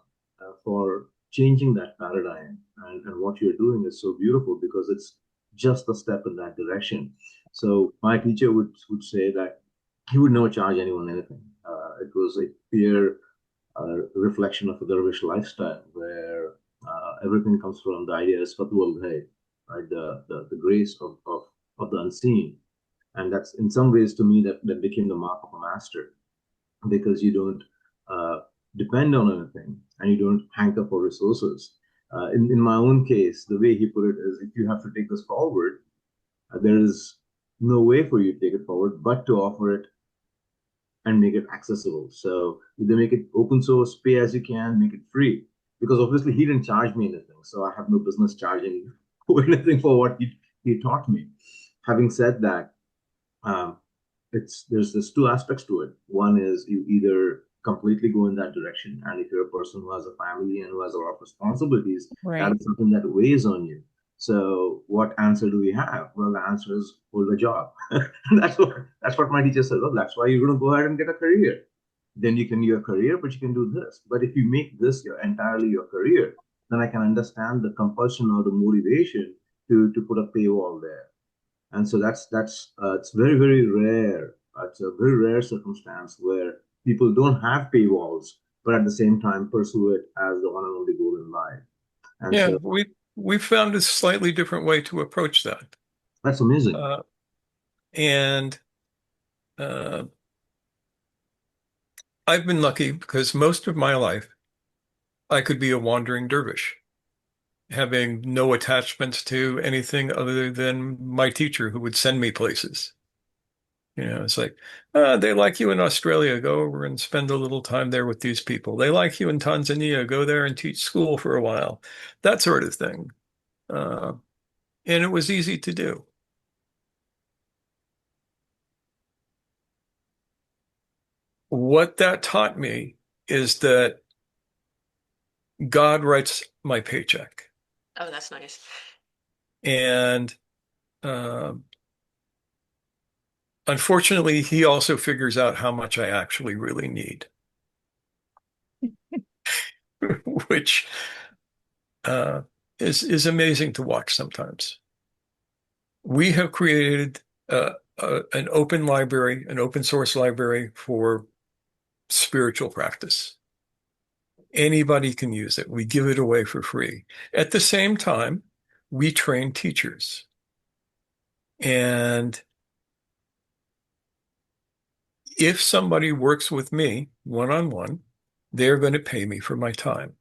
for changing that paradigm, and what you're doing is so beautiful because it's just a step in that direction. So my teacher would say that he would never charge anyone anything. It was a clear reflection of a dervish lifestyle where everything comes from the idea is fatwal hai, right? The grace of the unseen. And that's in some ways to me that became the mark of a master because you don't uh, depend on anything and you don't hanker for resources. In my own case, the way he put it is if you have to take this forward, there is no way for you to take it forward but to offer it and make it accessible. So either make it open source, pay as you can, make it free. Because obviously he didn't charge me anything, so I have no business charging anything for what he taught me. Having said that, um, there's two aspects to it. One is you either completely go in that direction, and if you're a person who has a family and who has a lot of responsibilities, that Right. is something that weighs on you. So what answer do we have? Well, the answer is hold a job. That's what my teacher said. Well, that's why you're going to go ahead and get a career. Then you can do your career, but you can do this. But if you make this your entirely your career, then I can understand the compulsion or the motivation to put a paywall there. And so that's it's very rare. It's a very rare circumstance where people don't have paywalls, but at the same time pursue it as the one and only goal in life. And Yeah, so we found a slightly different way to approach that. that's amazing. Uh, and uh, I've been lucky because most of my life I could be a wandering dervish, having no attachments to anything other than my teacher who would send me places. It's like, they like you in Australia. Go over and spend a little time there with these people. They like you in Tanzania. Go there and teach school for a while. That sort of thing. Uh, and it was easy to do. What that taught me is that God writes my paycheck. Oh, that's nice. And um, unfortunately, he also figures out how much I actually really need, which uh, is amazing to watch sometimes. We have created an open library, an open source library for spiritual practice. Anybody can use it. We give it away for free. At the same time, we train teachers. And if somebody works with me one-on-one, they're going to pay me for my time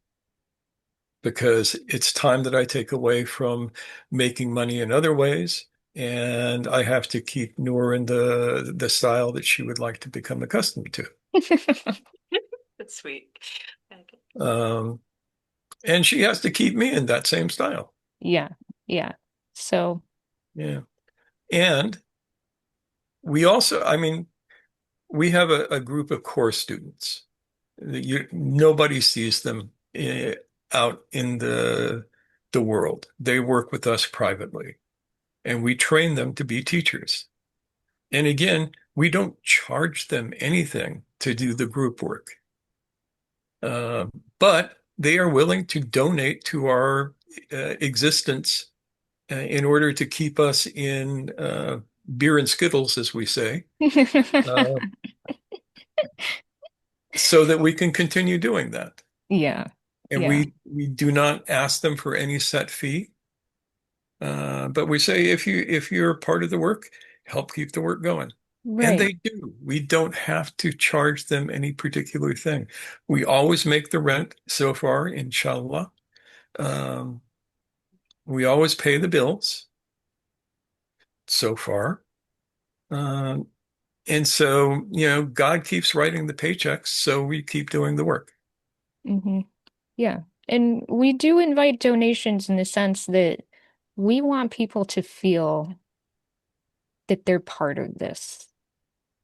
because it's time that I take away from making money in other ways. And I have to keep Noor in the style that she would like to become accustomed to. That's sweet. Okay. Um, and she has to keep me in that same style. Yeah. Yeah. So, Yeah. And we also, I mean, we have a group of core students. Nobody sees them out in the world. They work with us privately, and we train them to be teachers. And again, we don't charge them anything to do the group work. Uh, but they are willing to donate to our existence in order to keep us in beer and skittles, as we say, uh, so that we can continue doing that. yeah. And Yeah. we do not ask them for any set fee, but we say if you're part of the work, help keep the work going. And Right. they do. We don't have to charge them any particular thing. We always make the rent so far, inshallah. Um, we always pay the bills so far. Um, and so, God keeps writing the paychecks, so we keep doing the work. Hmm. Yeah. And we do invite donations in the sense that we want people to feel that they're part of this,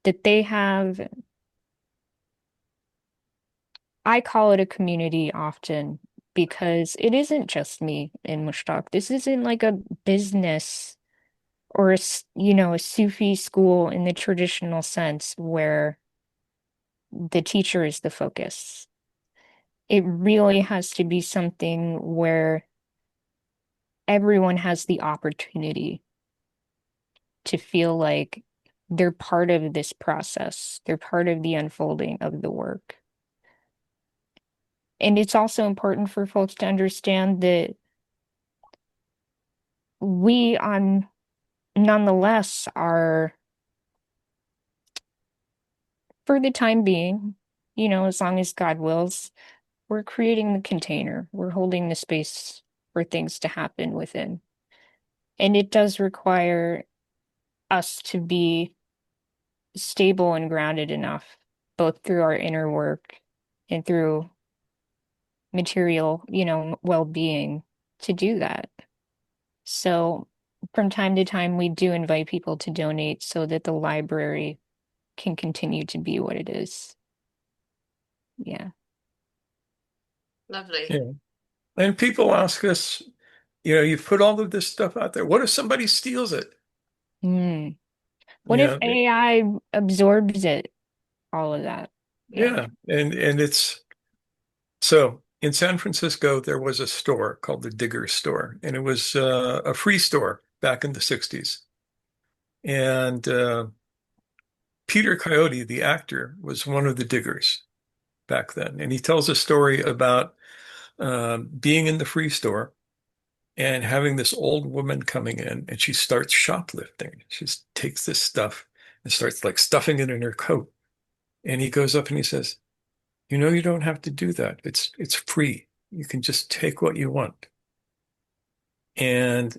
that they have, I call it a community often because it isn't just me in Mushtaq. This isn't like a business or a Sufi school in the traditional sense where the teacher is the focus. It really has to be something where everyone has the opportunity to feel like they're part of this process. They're part of the unfolding of the work. And it's also important for folks to understand that we nonetheless are, for the time being, as long as God wills, we're creating the container. We're holding the space for things to happen within. And it does require us to be stable and grounded enough, both through our inner work and through material, well-being to do that. So from time to time, we do invite people to donate so that the library can continue to be what it is. Yeah. Lovely. Yeah. And people ask us, you've put all of this stuff out there. What if somebody steals it? Mm. What if Yeah, AI absorbs it? All of that. Yeah. yeah. And it's so in San Francisco, there was a store called the Digger Store, and it was a free store back in the 60s. And Peter Coyote, the actor, was one of the diggers back then. And he tells a story about being in the free store and having this old woman coming in, and she starts shoplifting. She just takes this stuff and starts like stuffing it in her coat. And he goes up and he says, you don't have to do that. It's free. You can just take what you want. And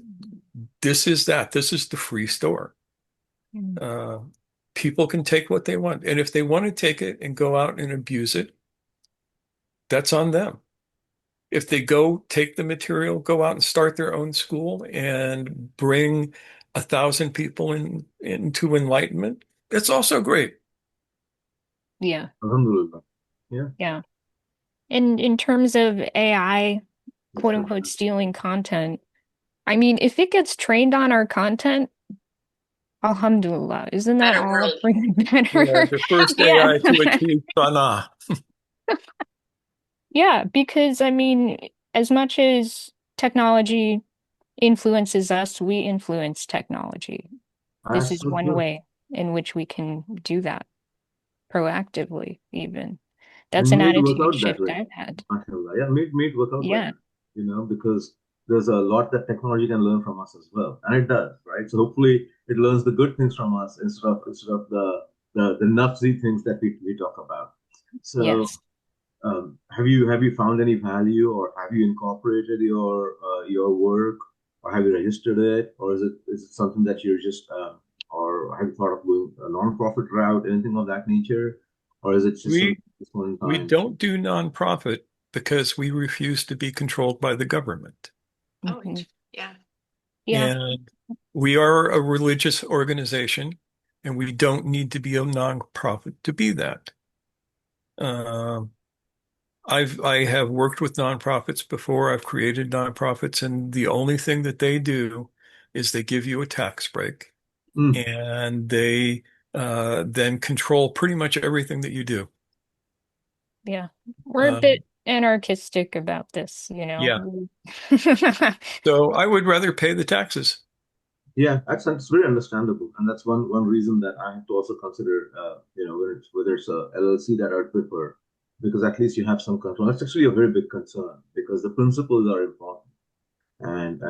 this is that. This is the free store. Mm. Uh, People can take what they want. And if they want to take it and go out and abuse it, that's on them. If they go take the material, go out and start their own school and bring 1,000 people into enlightenment, that's also great. Yeah. Alhamdulillah. Yeah. Yeah. And in terms of AI, quote Sure. unquote, stealing content, I mean, if it gets trained on our content, alhamdulillah, isn't that Better all world. for the Yeah, better? the first Yeah. AI to achieve Sana. Yeah, because I mean, as much as technology influences us, we influence technology. This That's is so one true. way in which we can do that proactively, even. That's And an may it work attitude out that shift way. I've had. MashaAllah. Yeah, may it work out like Yeah. that, because there's a lot that technology can learn from us as well. And it does, right? So hopefully it learns the good things from us instead of the nafsi things that we talk about. So Yes. have you found any value, or have you incorporated your work, or have you registered it, or is it something that you're just or have you thought of going a non-profit route, anything of that nature, or is it just something We at this point in we time? don't do nonprofit because we refuse to be controlled by the government. Oh, Hmm. yeah. Yeah. And we are a religious organization, and we don't need to be a nonprofit to be that. Um, I have worked with nonprofits before. I've created nonprofits, and the only thing that they do is they give you a tax break, Mm, and they then control pretty much everything that you do. Yeah. We're a Um, bit anarchistic about this, you yeah. know. So I would rather pay the taxes. yeah, that's very understandable, and that's one reason that I have to also consider, whether it's a LLC that I prefer, because at least you have some control. That's actually a very big concern because the principles are important, and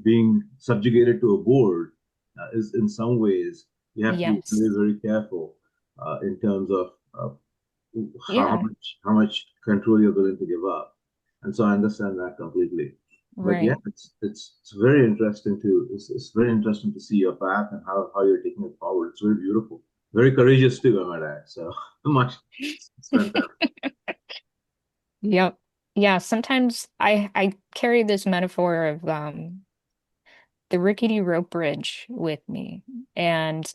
being subjugated to a board is in some ways you have to be Yes. very very careful in terms of how Yeah. much control you're willing to give up, and so I understand that completely. But yeah, Right. it's very interesting to see your path and how you're taking it forward. It's very beautiful, very courageous too, I might add. So much, it's fantastic. Yep. Yeah, sometimes I carry this metaphor of the rickety rope bridge with me. And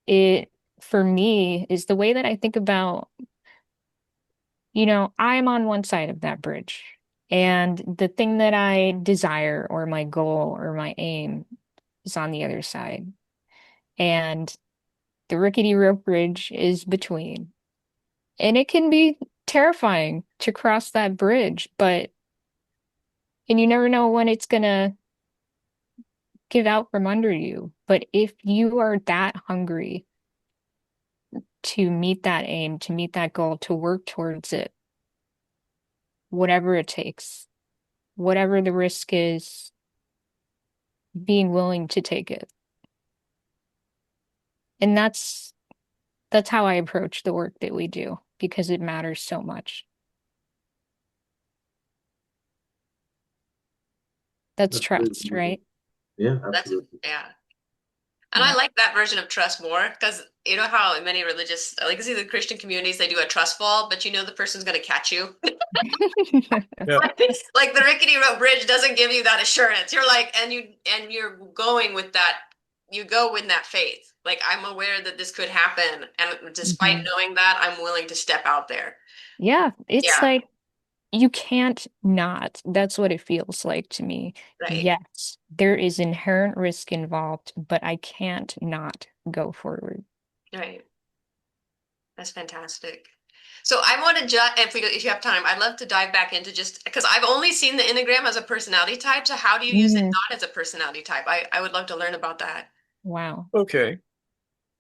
it for me is the way that I think about, I'm on one side of that bridge. And the thing that I desire or my goal or my aim is on the other side. And the rickety rope bridge is between. And it can be terrifying to cross that bridge, and you never know when it's gonna give out from under you. But if you are that hungry to meet that aim, to meet that goal, to work towards it, whatever it takes, whatever the risk is, being willing to take it. And that's how I approach the work that we do because it matters so much. That's That's very trust, beautiful. right? Yeah, That's, absolutely. yeah. And I Yeah. like that version of trust more because you know how in many religious, like see the Christian communities, they do a trust fall, but you know the person's going to catch you. Yeah. Like the rickety road bridge doesn't give you that assurance. You're like, and you're going with that. You go with that faith. Like I'm aware that this could happen, and despite Mhm. knowing that, I'm willing to step out there. Yeah, it's Yeah, like you can't not. That's what it feels like to me. right, Yes, there is inherent risk involved, but I can't not go forward. right. That's fantastic. So I want to just, if you have time, I'd love to dive back into just because I've only seen the Enneagram as a personality type. So how do you use it Mm, not as a personality type? I would love to learn about that. wow. Okay.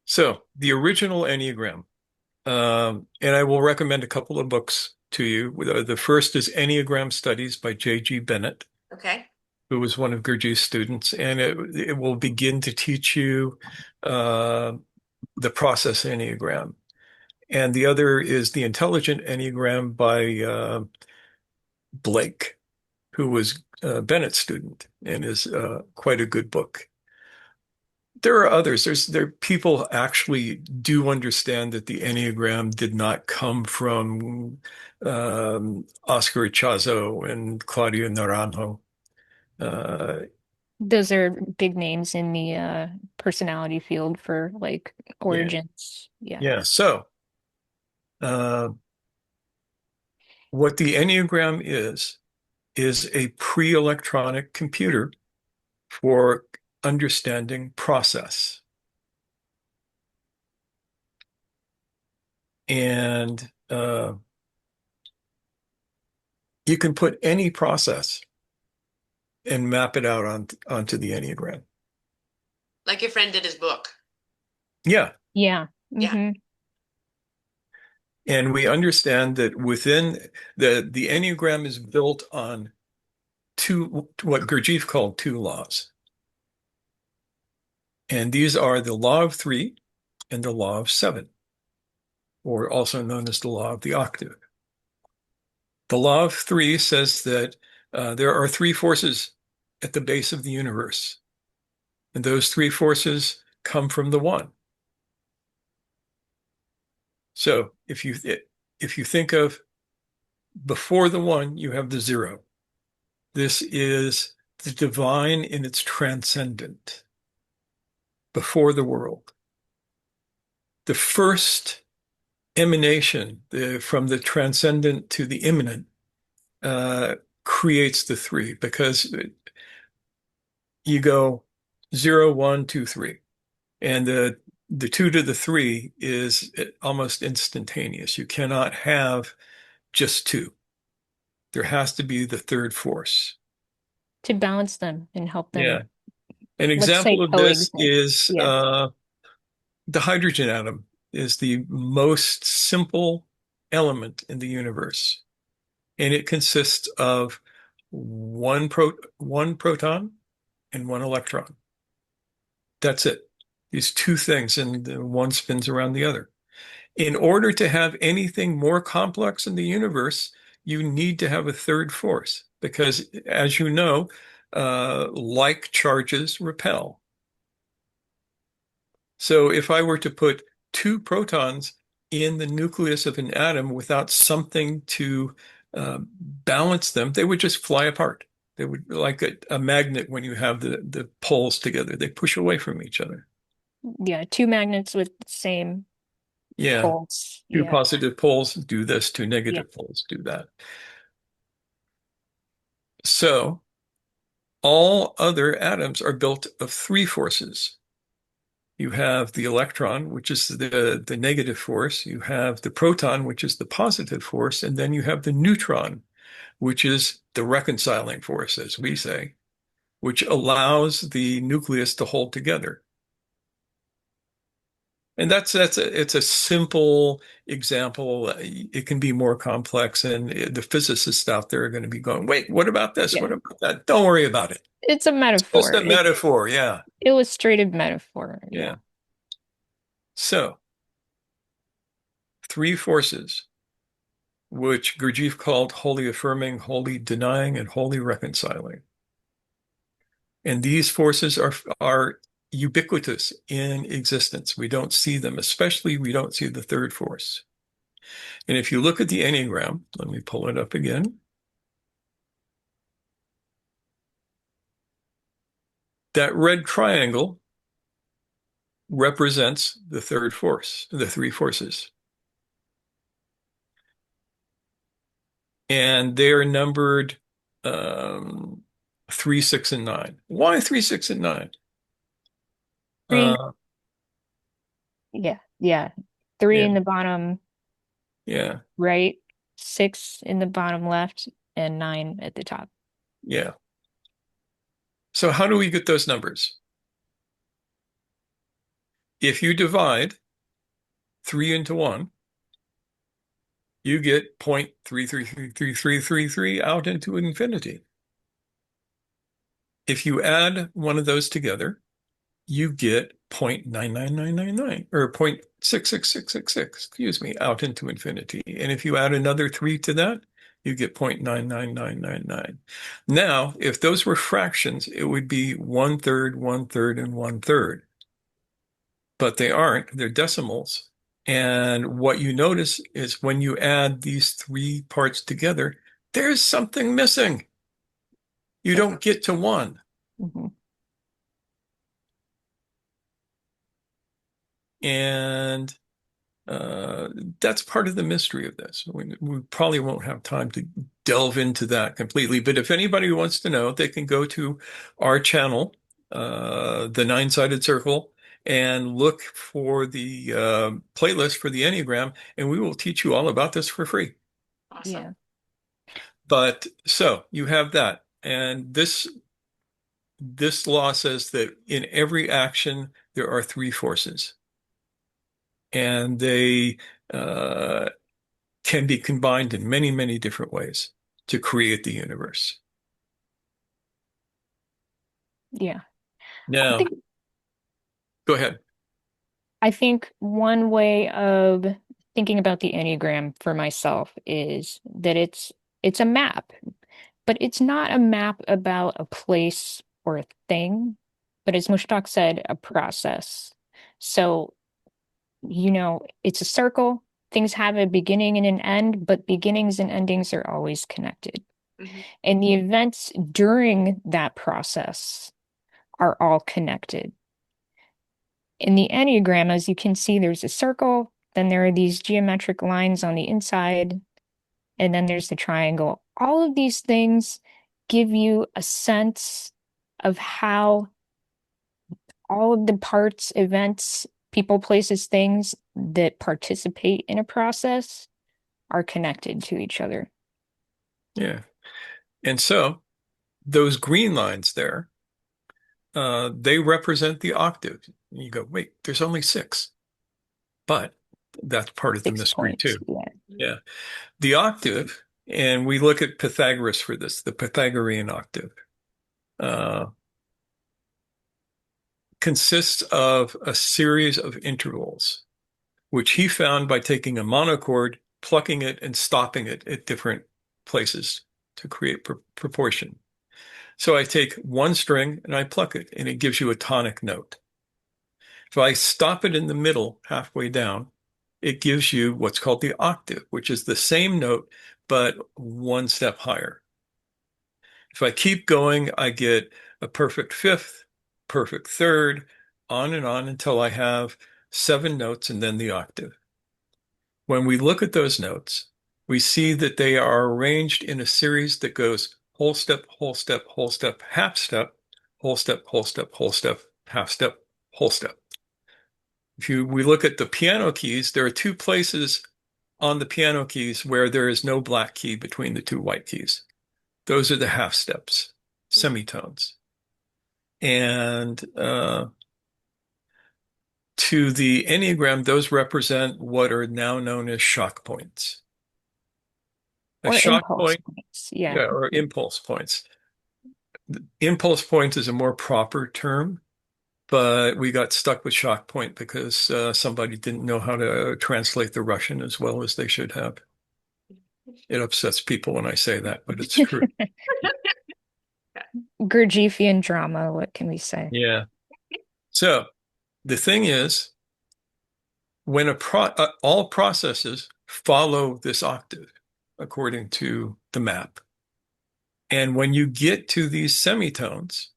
So the original Enneagram, and I will recommend a couple of books to you. The first is Enneagram Studies by J.G. Bennett, Okay. who was one of Gurdjieff's students, and it will begin to teach you uh, the process Enneagram. And the other is The Intelligent Enneagram by Blake, who was Bennett's student, and is quite a good book. There are others. People actually do understand that the Enneagram did not come from Oscar Ichazo and Claudio Naranjo. Uh, Those are big names in the personality field for like yeah, origins. Yeah. yeah. So, uh, what the Enneagram is a pre-electronic computer for understanding process. And you can put any process and map it out onto the Enneagram. Like your friend did his book. Yeah. Yeah. Yeah. And we understand that within the Enneagram is built on two, what Gurdjieff called two laws. And these are the law of three and the law of seven, or also known as the law of the octave. The law of three says that there are three forces at the base of the universe, and those three forces come from the one. So if you think of before the one, you have the zero. This is the divine in its transcendent, before the world. The first emanation from the transcendent to the immanent creates the three, because you go 0, 1, 2, 3. And the 2 to the 3 is almost instantaneous. You cannot have just two. There has to be the third force. To balance them and help Yeah. them, An let's say, example of this coexist. is Yeah. the hydrogen atom is the most simple element in the universe. And it consists of one proton and one electron. That's it. These two things, and one spins around the other. In order to have anything more complex in the universe, you need to have a third force, because, as you know, like charges repel. So if I were to put two protons in the nucleus of an atom without something to balance them, they would just fly apart. They would, like a magnet when you have the poles together, they push away from each other. Yeah. Two magnets with the same Yeah. poles. Two Yeah. positive poles do this, two Yeah. negative poles do that. So all other atoms are built of three forces. You have the electron, which is the negative force. You have the proton, which is the positive force. And then you have the neutron, which is the reconciling force, as we say, which allows the nucleus to hold together. And it's a simple example. It can be more complex, and the physicists out there are going to be going, wait, what about this? Yeah. What about that? Don't worry about it. It's a It's just metaphor. a It's metaphor. Yeah. illustrative metaphor. Yeah. Yeah. So three forces, which Gurdjieff called wholly affirming, wholly denying, and wholly reconciling. And these forces are ubiquitous in existence. We don't see them, especially we don't see the third force. And if you look at the Enneagram, let me pull it up again. That red triangle represents the third force, the three forces. And they are numbered 3, 6, and 9. Why 3, 6, and 9? Three. Uh, Yeah. Yeah. Three yeah, in the bottom yeah, right, six in the bottom left, and nine at the top. yeah. So how do we get those numbers? If you divide 3 into 1, you get 0.333333 out into infinity. If you add one of those together, you get 0.99999 or 0.66666, excuse me, out into infinity. And if you add another 3 to that, you get 0.99999. Now, if those were fractions, it would be 1/3, 1/3, and 1/3. but they aren't. They're decimals. And what you notice is when you add these three parts together, there's something missing. You don't get to one. Mhm. And that's part of the mystery of this. We probably won't have time to delve into that completely, but if anybody wants to know, they can go to our channel, the Nine-Sided Circle, and look for the playlist for the Enneagram, and we will teach you all about this for free. Awesome. Yeah. But so you have that, and this law says that in every action there are three forces, and they can be combined in many, many different ways to create the universe. Yeah. I Now, think go ahead. I think one way of thinking about the Enneagram for myself is that it's a map, but it's not a map about a place or a thing, but as Mushtaq said, a process. So, it's a circle. Things have a beginning and an end, but beginnings and endings are always connected. Mhm. And the events during that process are all connected. In the Enneagram, as you can see, there's a circle, then there are these geometric lines on the inside, and then there's the triangle. All of these things give you a sense of how all of the parts, events, people, places, things that participate in a process are connected to each other. Yeah. And so those green lines there, they represent the octave. And you go, wait, there's only six. But that's part of the 6 mystery points. too. Yeah. Yeah. The octave, and we look at Pythagoras for this, the Pythagorean octave, uh, consists of a series of intervals, which he found by taking a monochord, plucking it, and stopping it at different places to create proportion. So I take one string and I pluck it, and it gives you a tonic note. If I stop it in the middle, halfway down, it gives you what's called the octave, which is the same note, but one step higher. If I keep going, I get a perfect fifth, perfect third, on and on until I have seven notes and then the octave. When we look at those notes, we see that they are arranged in a series that goes whole step, whole step, whole step, half step, whole step, whole step, whole step, half step, whole step. We look at the piano keys, there are two places on the piano keys where there is no black key between the two white keys. Those are the half steps, semitones. And to the Enneagram, those represent what are now known as shock points. A Or shock impulse point, points. Yeah. yeah, or impulse points. Impulse point is a more proper term, but we got stuck with shock point because somebody didn't know how to translate the Russian as well as they should have. It upsets people when I say that, but it's true. Gurdjieffian drama, what can we say? Yeah. So the thing is, when all processes follow this octave according to the map, and when you get to these semitones,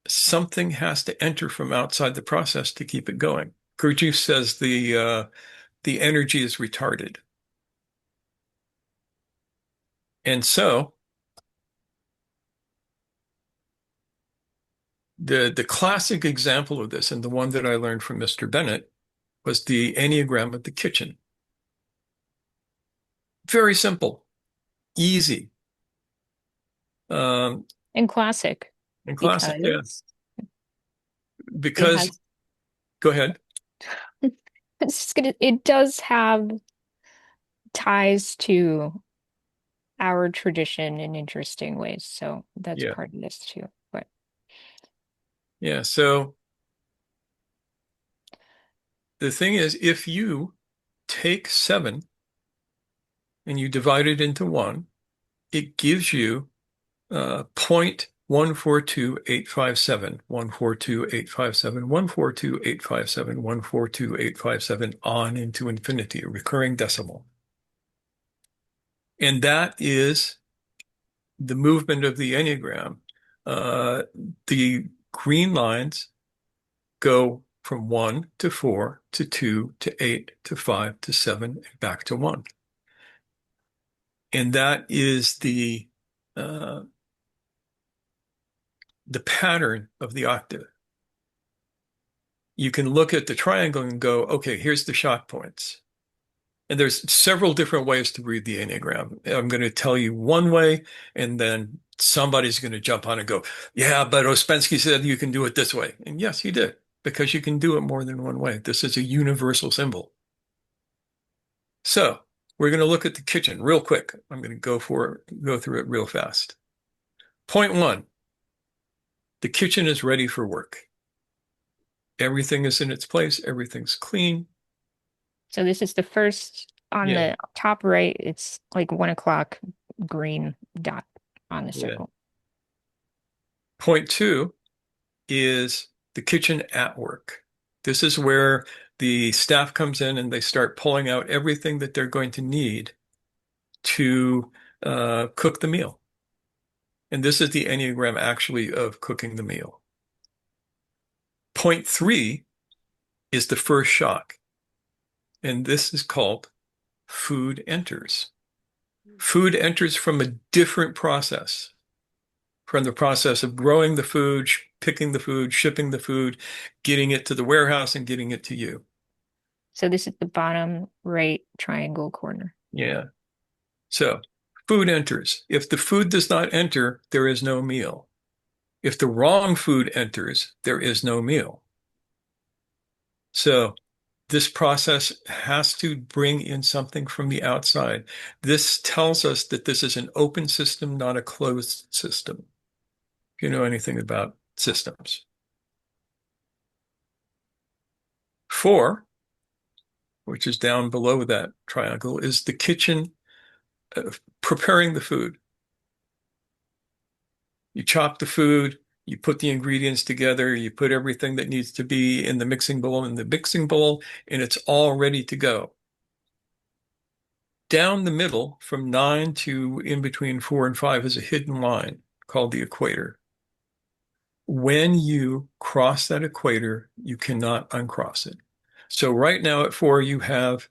something has to enter from outside the process to keep it going. Gurdjieff says the energy is retarded, and so the classic example of this, and the one that I learned from Mr. Bennett, was the Enneagram of the kitchen. Very simple, easy, um, And classic, and classic. Yeah, because it because has go ahead. it does have ties to our tradition in interesting ways. So that's Yeah, part of this too. But yeah. So the thing is, if you take seven and you divide it into one, it gives you 0.7 142,857, 142,857, 142,857, 142,857, on into infinity, a recurring decimal. And that is the movement of the Enneagram. The green lines go from 1 to 4 to 2 to 8 to 5 to 7 and back to 1. And that is the pattern of the octave. You can look at the triangle and go, okay, here's the shock points. And there's several different ways to read the Enneagram. I'm going to tell you one way, and then somebody's going to jump on and go, yeah, but Ouspensky said you can do it this way. And yes, he did, because you can do it more than one way. This is a universal symbol. So we're going to look at the kitchen real quick. I'm going to go through it real fast. Point 1, the kitchen is ready for work. Everything is in its place. Everything's clean. So this is the first on Yeah. the top right. It's like 1 o'clock green dot on the circle. Point 2 is the kitchen at work. This is where the staff comes in and they start pulling out everything that they're going to need to cook the meal. And this is the Enneagram actually of cooking the meal. Point 3 is the first shock. And this is called food enters. Food enters from a different process, from the process of growing the food, picking the food, shipping the food, getting it to the warehouse and getting it to you. So this is the bottom right triangle corner. Yeah. So food enters. If the food does not enter, there is no meal. If the wrong food enters, there is no meal. So this process has to bring in something from the outside. This tells us that this is an open system, not a closed system. If you know anything about systems. 4, which is down below that triangle, is the kitchen preparing the food. You chop the food, you put the ingredients together, you put everything that needs to be in the mixing bowl and it's all ready to go. Down the middle, from 9 to in between 4 and 5, is a hidden line called the equator. When you cross that equator, you cannot uncross it. So right now at 4, you have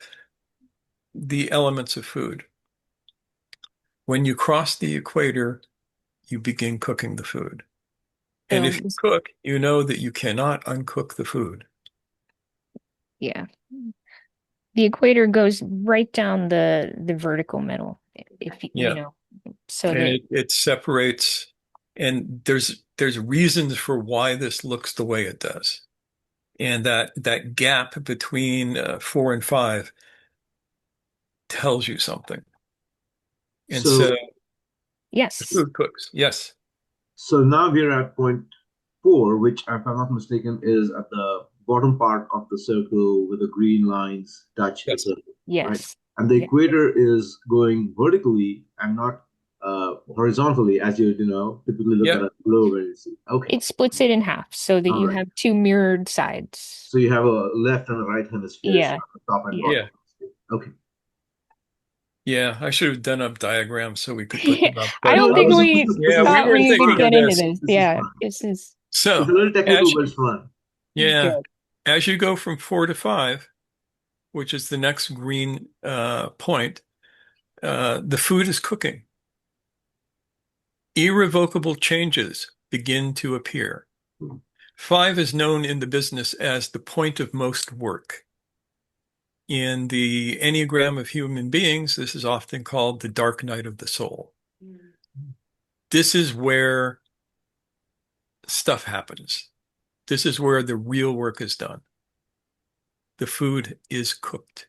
the elements of food. When you cross the equator, you begin cooking the food. And if you cook, you know that you cannot uncook the food. Yeah. The equator goes right down the vertical middle, if you know. So and that it separates, and there's reasons for why this looks the way it does. And that gap between 4 and 5 tells you something. And so yes. the food cooks. Yes. So now we're at point 4, which, if I'm not mistaken, is at the bottom part of the circle with the green lines touch the circle. Yes. Right? And the equator is going vertically and not horizontally, as you typically look at a globe and you see. Okay. It splits it in half so that you have 2 mirrored sides. So you have a left and a right hemisphere. Yeah. So top and bottom. Okay. Yeah, I should have done up diagrams so we could put them up. I don't think we thought we would get into this. Yeah, this is so it's a little technical, but it's fun. Yeah, as you go from 4 to 5, which is the next green point, the food is cooking. Irrevocable changes begin to appear. 5 is known in the business as the point of most work. In the Enneagram of human beings, this is often called the dark night of the soul. This is where stuff happens. This is where the real work is done. The food is cooked.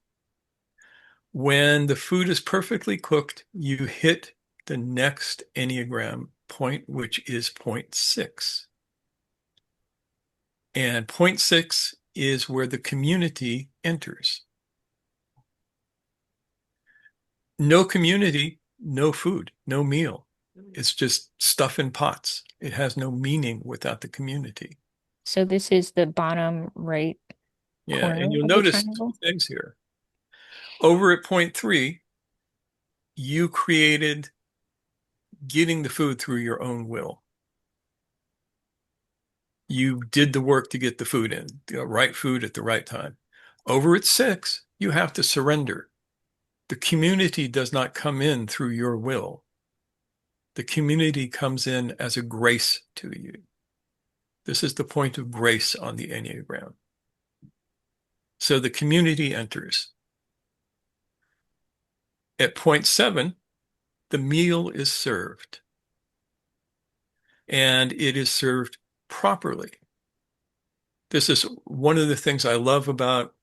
When the food is perfectly cooked, you hit the next Enneagram point, which is point 6. And point 6 is where the community enters. No community, no food, no meal. It's just stuff in pots. It has no meaning without the community. So this is the bottom right Yeah, and corner you'll of the notice two triangle. things here. Over at point 3, you created getting the food through your own will. You did the work to get the food in, the right food at the right time. Over at 6, you have to surrender. The community does not come in through your will. The community comes in as a grace to you. This is the point of grace on the Enneagram. So the community enters. At point 7, the meal is served, and it is served properly. This is one of the things I love about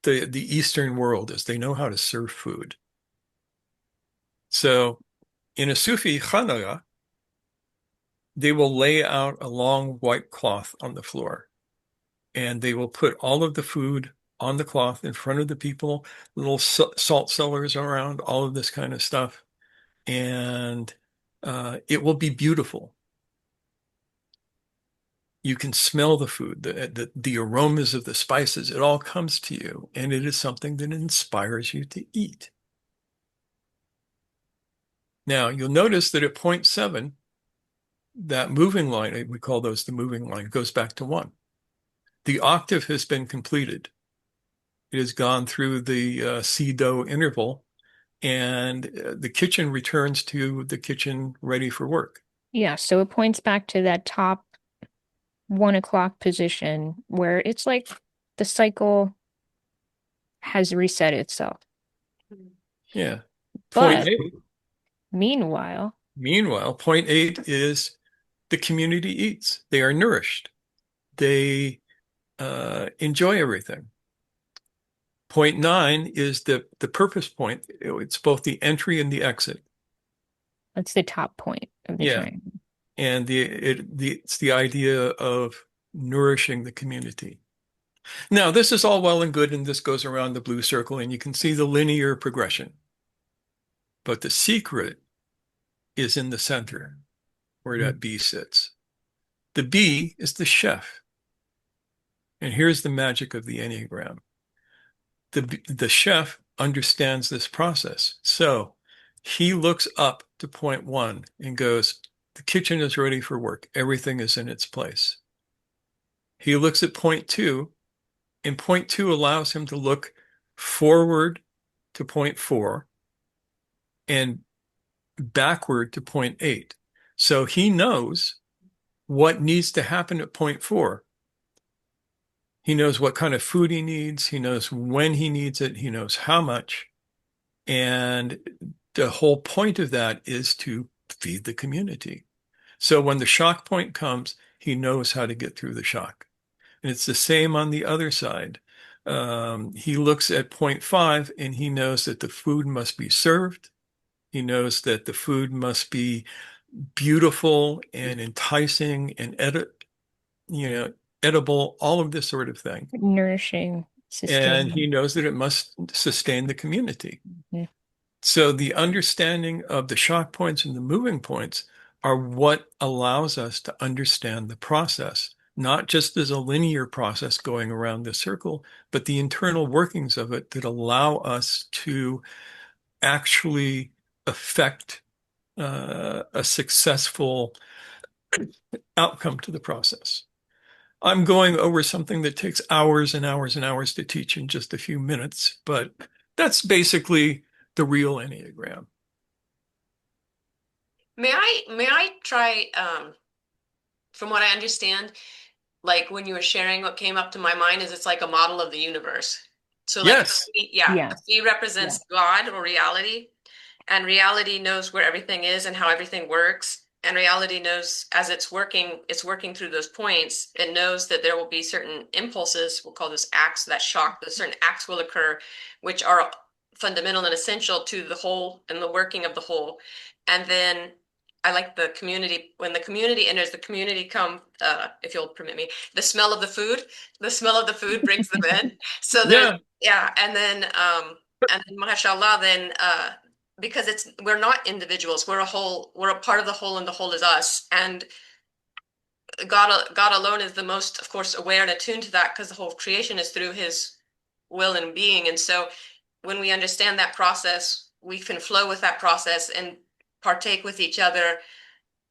the Eastern world is they know how to serve food. So in a Sufi khanaqah, they will lay out a long white cloth on the floor, and they will put all of the food on the cloth in front of the people, little salt cellars around, all of this kind of stuff. And it will be beautiful. You can smell the food, the aromas of the spices. It all comes to you, and it is something that inspires you to eat. Now, you'll notice that at point 7, that moving line, we call those the moving line, goes back to 1. The octave has been completed. It has gone through the C-do interval, and the kitchen returns to the kitchen ready for work. Yeah, so it points back to that top 1 o'clock position where it's like the cycle has reset itself. Yeah. Point But 8, meanwhile, point 8 is the community eats. They are nourished. They enjoy everything. Point 9 is the purpose point. It's both the entry and the exit. that's the top point of the Yeah. triangle. And it's the idea of nourishing the community. Now, this is all well and good, and this goes around the blue circle, and you can see the linear progression. But the secret is in the center, where that B sits. The B is the chef. And here's the magic of the Enneagram. The chef understands this process. So he looks up to point 1 and goes, the kitchen is ready for work. Everything is in its place. He looks at point 2, and point 2 allows him to look forward to point 4 and backward to point 8. So he knows what needs to happen at point 4. He knows what kind of food he needs. He knows when he needs it. He knows how much. And the whole point of that is to feed the community. So when the shock point comes, he knows how to get through the shock. And it's the same on the other side. He looks at point 5 and he knows that the food must be served. He knows that the food must be beautiful and enticing and edible, all of this sort of thing. Nourishing, And he sustaining. knows that it must sustain the community. Mhm. So the understanding of the shock points and the moving points are what allows us to understand the process, not just as a linear process going around the circle, but the internal workings of it that allow us to actually affect a successful outcome to the process. I'm going over something that takes hours and hours and hours to teach in just a few minutes, but that's basically the real Enneagram. May I try, from what I understand, like when you were sharing, what came up to my mind is it's like a model of the universe. So like, Yes. yeah, Yes. he represents God or reality, and reality knows where everything is and how everything works. And reality knows as it's working through those points. It knows that there will be certain impulses, we'll call this acts, that shock, that certain acts will occur, which are fundamental and essential to the whole and the working of the whole. And then I like the community. When the community enters, the community come, if you'll permit me, the smell of the food brings them in. So there's, Yeah. yeah. And then mashallah, then, because we're not individuals. We're a whole. We're a part of the whole, and the whole is us. And God alone is the most, of course, aware and attuned to that, because the whole creation is through His will and being. And so, when we understand that process, we can flow with that process and partake with each other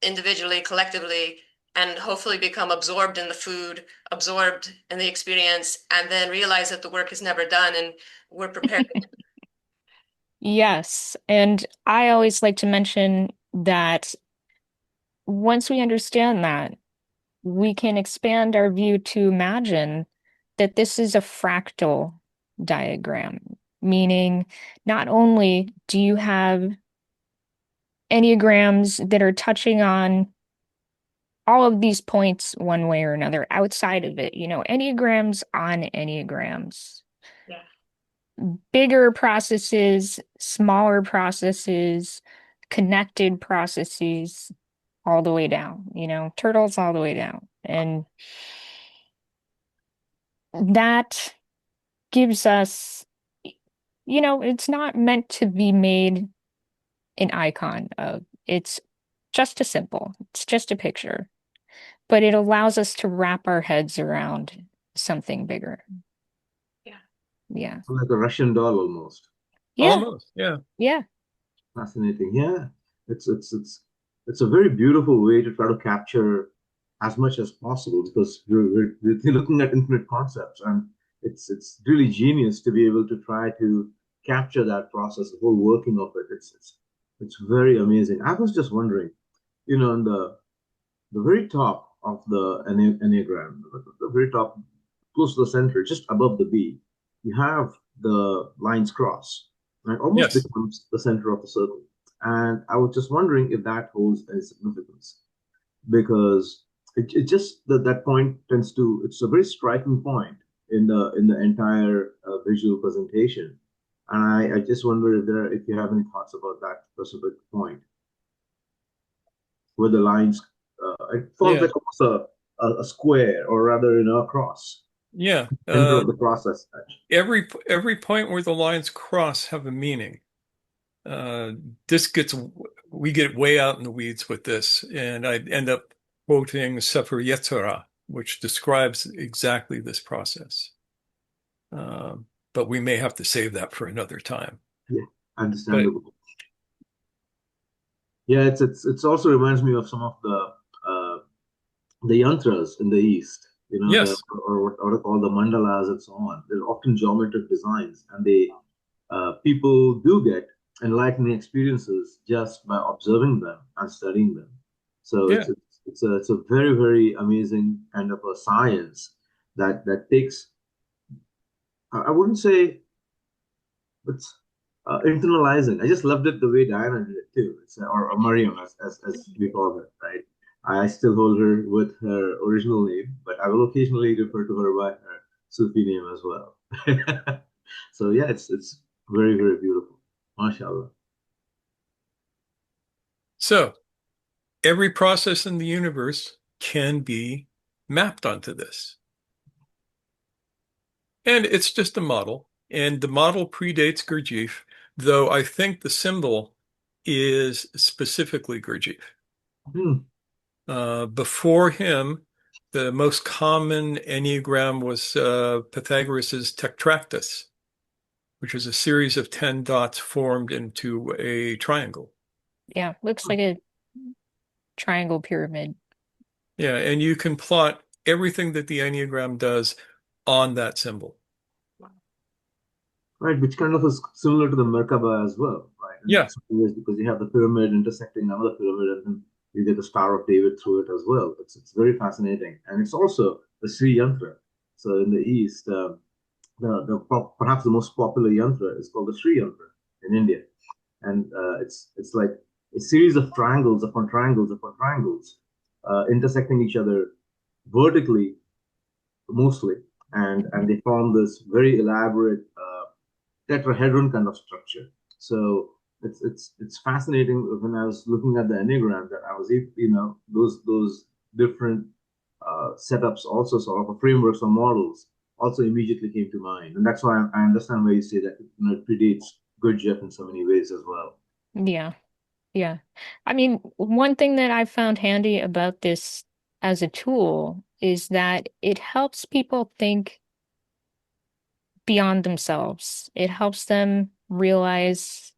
individually, collectively, and hopefully become absorbed in the food, absorbed in the experience, and then realize that the work is never done and we're prepared. Yes. And I always like to mention that once we understand that, we can expand our view to imagine that this is a fractal diagram, meaning not only do you have enneagrams that are touching on all of these points one way or another outside of it, enneagrams on enneagrams, Yeah. bigger processes, smaller processes, connected processes, all the way down, turtles all the way down. And that gives us, it's not meant to be made an icon of. It's just a symbol, it's just a picture, but it allows us to wrap our heads around something bigger. Yeah. Yeah. So like a Russian doll almost. Yeah. Almost, yeah. Yeah. Fascinating. Yeah. It's a very beautiful way to try to capture as much as possible, because we're looking at infinite concepts, and it's really genius to be able to try to capture that process, the whole working of it. It's very amazing. I was just wondering, on the very top of the Enneagram, the very top, close to the center, just above the B, you have the lines cross, and it almost Yes. becomes the center of the circle. And I was just wondering if that holds any significance, because it just that point tends to, it's a very striking point in the entire visual presentation. And I just wonder if you have any thoughts about that specific point, where the lines, it forms Yeah. like almost a square, or rather, a cross, Yeah. center of the process. Every point where the lines cross have a meaning. Uh, this gets, we get way out in the weeds with this, and I end up quoting Sefer Yetzirah, which describes exactly this process. But we may have to save that for another time. Yeah, But understandable. Yeah, it's also reminds me of some of the yantras in the East, yes, or what are called the mandalas and so on. They're often geometric designs, and people do get enlightening experiences just by observing them and studying them. So yeah, it's a very, very amazing kind of a science that takes, I wouldn't say it's internalizing. I just loved it the way Diana did it too. Or Maryam, as we call her, right? I still hold her with her original name, but I will occasionally refer to her by her Sufi name as well. So yeah, it's very, very beautiful. MashaAllah. so every process in the universe can be mapped onto this. And it's just a model. And the model predates Gurdjieff, though I think the symbol is specifically Gurdjieff. Hmm. Before him, the most common Enneagram was Pythagoras's Tetractys, which is a series of 10 dots formed into a triangle. Yeah. Looks like a triangle pyramid. Yeah, and you can plot everything that the Enneagram does on that symbol. Right, which kind of is similar to the Merkaba as well, right? In Yeah, some ways, because you have the pyramid intersecting another pyramid, and then you get the Star of David through it as well. It's very fascinating, and it's also the Sri Yantra. So in the East, perhaps the most popular yantra is called the Sri Yantra in India, and it's like a series of triangles upon triangles upon triangles, intersecting each other vertically mostly, and they form this very elaborate tetrahedron kind of structure. So it's fascinating. When I was looking at the Enneagram, that I was, those different setups, also sort of frameworks or models, also immediately came to mind. And that's why I understand why you say that it predates Gurdjieff in so many ways as well. Yeah. Yeah. I mean, one thing that I found handy about this as a tool is that it helps people think beyond themselves. It helps them realize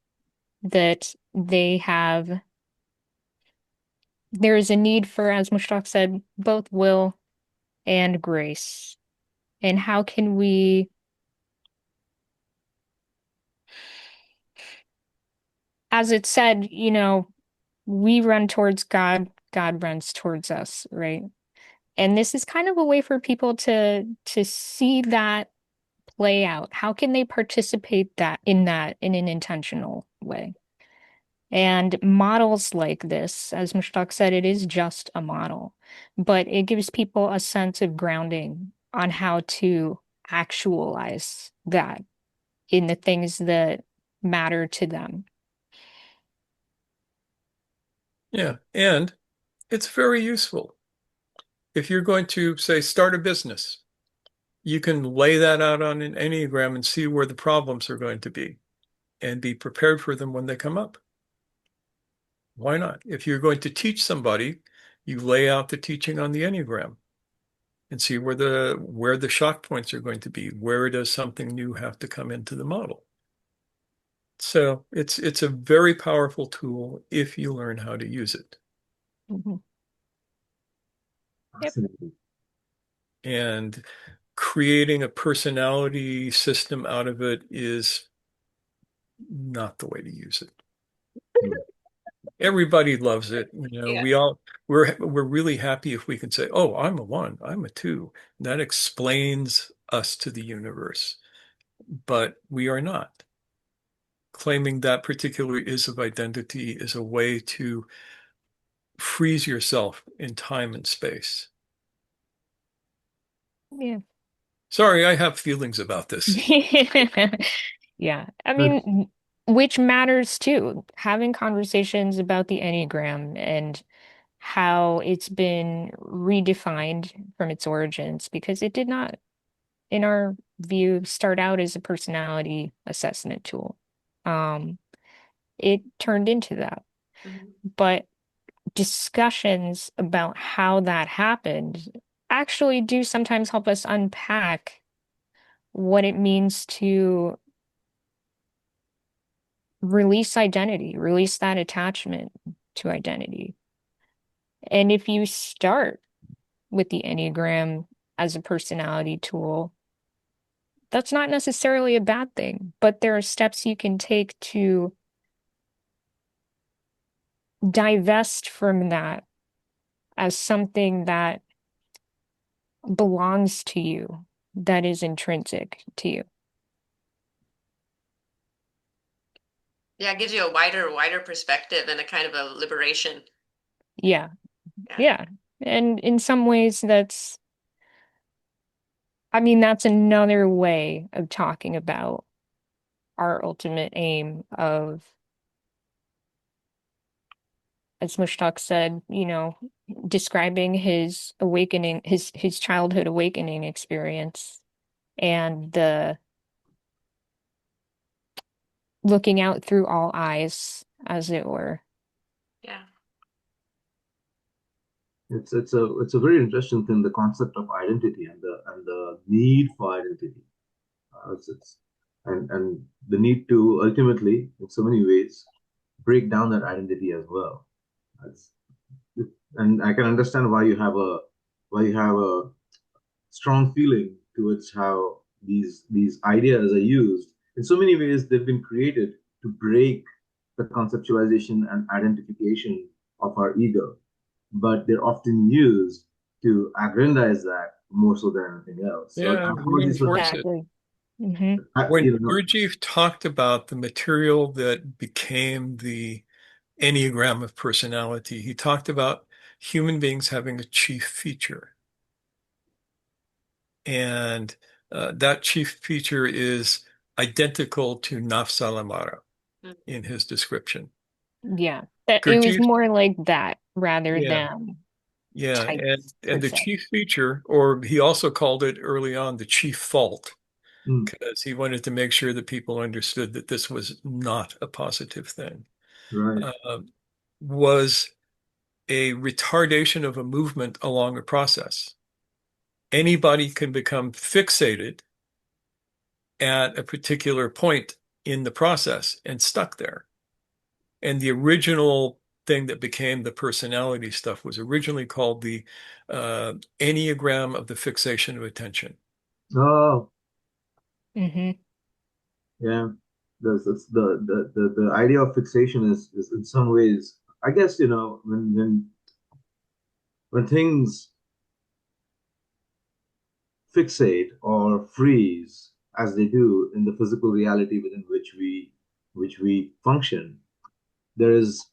that there is a need for, as Mushtaq said, both will and grace. And how can we, as it said, we run towards God, God runs towards us, right? And this is kind of a way for people to see that play out. How can they participate that in an intentional way? And models like this, as Mushtaq said, it is just a model, but it gives people a sense of grounding on how to actualize that in the things that matter to them. Yeah. And it's very useful. If you're going to, say, start a business, you can lay that out on an Enneagram and see where the problems are going to be and be prepared for them when they come up. Why not? If you're going to teach somebody, you lay out the teaching on the Enneagram and see where the shock points are going to be. Where does something new have to come into the model? So it's a very powerful tool if you learn how to use it. Mhm. Yep. Fascinating. And creating a personality system out of it is not the way to use it. Hmm. Everybody loves it. Yeah. We're really happy if we can say, "Oh, I'm a one, I'm a two." That explains us to the universe, but we are not. Claiming that particular is of identity is a way to freeze yourself in time and space. Yeah. Sorry, I have feelings about this. Yeah. I But mean, which matters too. Having conversations about the Enneagram and how it's been redefined from its origins, because it did not, in our view, start out as a personality assessment tool. Um, it turned into that. Mhm. But discussions about how that happened actually do sometimes help us unpack what it means to release identity, release that attachment to identity. And if you start with the Enneagram as a personality tool, that's not necessarily a bad thing, but there are steps you can take to divest from that as something that belongs to you, that is intrinsic to you. Yeah, it gives you a wider perspective and a kind of a liberation. Yeah, Yeah. yeah. And in some ways, I mean, that's another way of talking about our ultimate aim of, as Mushtaq said, describing his awakening, his childhood awakening experience and the looking out through all eyes, as it were. Yeah. it's a very interesting thing, the concept of identity and the need for identity. It's and the need to ultimately, in so many ways, break down that identity as well. It's, and I can understand why you have a strong feeling towards how these ideas are used. In so many ways, they've been created to break the conceptualization and identification of our ego, but they're often used to aggrandize that more so than anything else. So Yeah, apologies for reinforce it. Exactly. Hmm. When you know. Gurdjieff talked about the material that became the Enneagram of personality, he talked about human beings having a chief feature. And that chief feature is identical to nafs al-amara Mm. in his description. Yeah. That it was Gurdjieff, more like that rather yeah, than yeah. And types per and the se. chief feature, or he also called it early on the chief fault, Mm, because he wanted to make sure that people understood that this was not a positive thing. Right. uh, was a retardation of a movement along a process. Anybody can become fixated at a particular point in the process and stuck there. And the original thing that became the personality stuff was originally called the Enneagram of the fixation of attention. Oh, Hmm. yeah. The idea of fixation is in some ways, I guess, when things fixate or freeze as they do in the physical reality within which we function, there is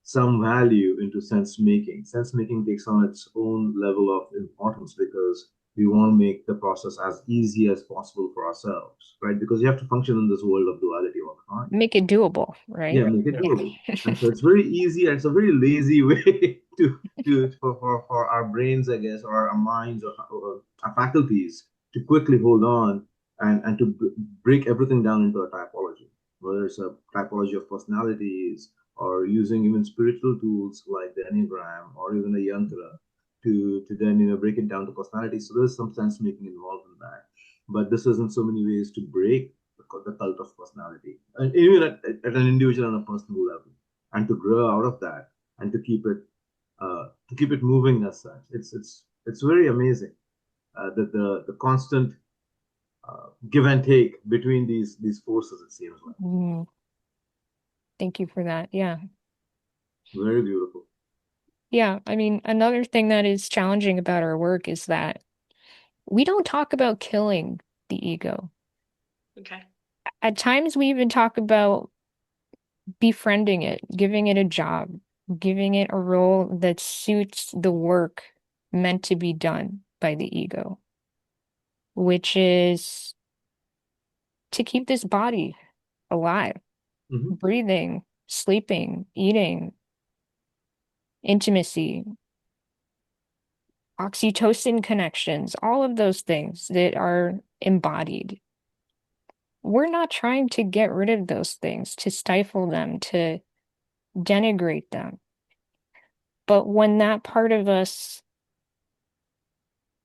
some value into sense making. Sense making takes on its own level of importance because we want to make the process as easy as possible for ourselves, right? Because you have to function in this world of duality all the time. Make it doable, Yeah, right? make it Yeah. doable. Yeah. And so it's very easy and it's a very lazy way for our brains, I guess, or our minds or our faculties to quickly hold on and to break everything down into a typology, whether it's a typology of personalities or using even spiritual tools like the Enneagram or even a yantra to then break it down to personality. So there's some sense making involved in that. But this is in so many ways to break the cult of personality, and even at an individual and a personal level, and to grow out of that and to keep it moving as such. It's very amazing that the constant give and take between these forces. It seems like Mm, thank you for that. Yeah. very beautiful. Yeah. I mean, another thing that is challenging about our work is that we don't talk about killing the ego. Okay. At times, we even talk about befriending it, giving it a job, giving it a role that suits the work meant to be done by the ego, which is to keep this body alive, Hmm. breathing, sleeping, eating, intimacy, oxytocin connections, all of those things that are embodied. We're not trying to get rid of those things, to stifle them, to denigrate them. But when that part of us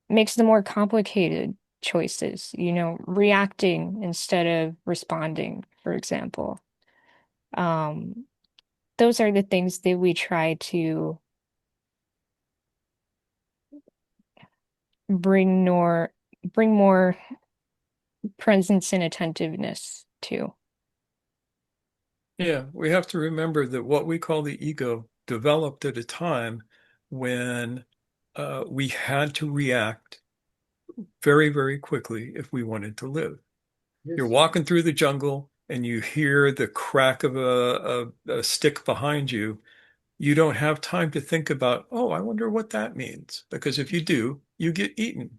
makes the more complicated choices, reacting instead of responding, for example, um, those are the things that we try to bring more bring more presence and attentiveness to. Yeah, we have to remember that what we call the ego developed at a time when we had to react very, very quickly if we wanted to live. You're Yes. walking through the jungle and you hear the crack of a stick behind you. You don't have time to think about, oh, I wonder what that means. Because if you do, you get eaten.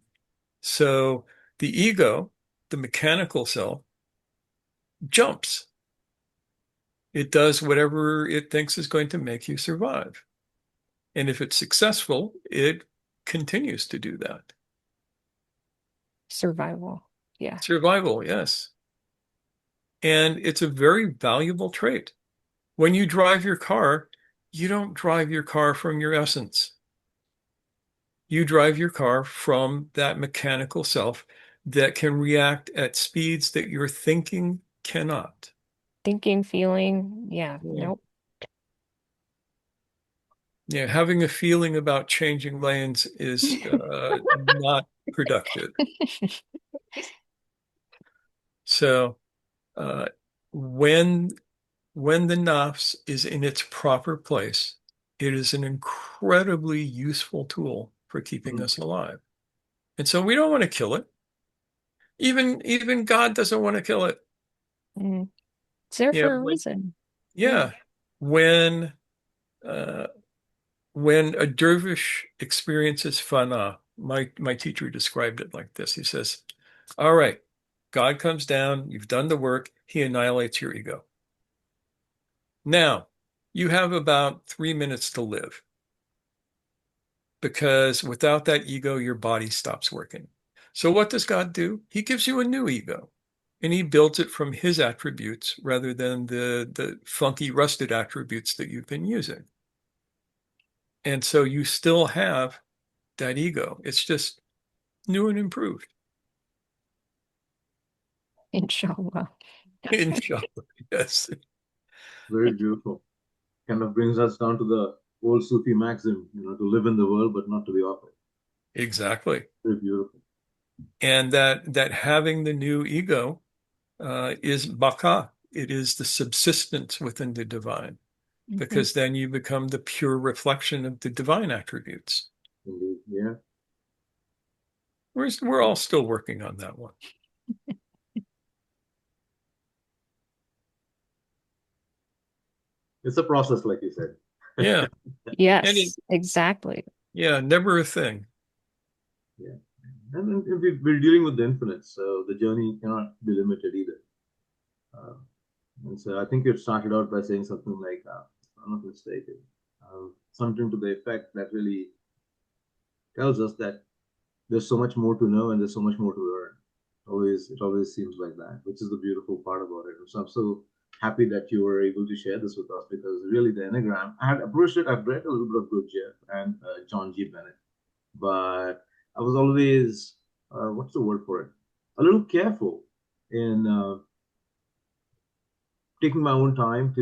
So the ego, the mechanical self, jumps. It does whatever it thinks is going to make you survive. And if it's successful, it continues to do that. Survival. Yeah. Survival, yes. And it's a very valuable trait. When you drive your car, you don't drive your car from your essence. You drive your car from that mechanical self that can react at speeds that your thinking cannot. Thinking, feeling, yeah, Yeah. nope. Yeah, having a feeling about changing lanes is not productive. So uh, when the nafs is in its proper place, it is an incredibly useful tool for keeping Mhm. us alive. And so we don't want to kill it. Even God doesn't want to kill it. Mm. It's there Yeah, for a reason. Yeah. yeah. When uh, when a dervish experiences fana, my teacher described it like this. He says, "All right, God comes down. You've done the work. He annihilates your ego. Now, you have about 3 minutes to live because without that ego, your body stops working. So what does God do? He gives you a new ego. and he builds it from his attributes rather than the funky rusted attributes that you've been using. And so you still have that ego. It's just new and improved. Inshallah. Inshallah. Yes. Very beautiful. Kind of brings us down to the old Sufi maxim, to live in the world, but not to be of it. Exactly. Very beautiful. And that having the new ego is baka. It is the subsistence within the divine, because then you become the pure reflection of the divine attributes. Indeed. Yeah. We're all still working on that one. It's a process, like you said. Yeah. Yes, exactly. Yeah, never a thing. Yeah. And we're dealing with the infinite, so the journey cannot be limited either. And so I think you started out by saying something like, if I'm not mistaken, something to the effect that really tells us that there's so much more to know and there's so much more to learn. It always seems like that, which is the beautiful part about it. So I'm so happy that you were able to share this with us, because really the Enneagram, I had approached it. I've read a little bit of Good Jeff and John G. Bennett, but I was always, what's the word for it? A little careful in taking my own time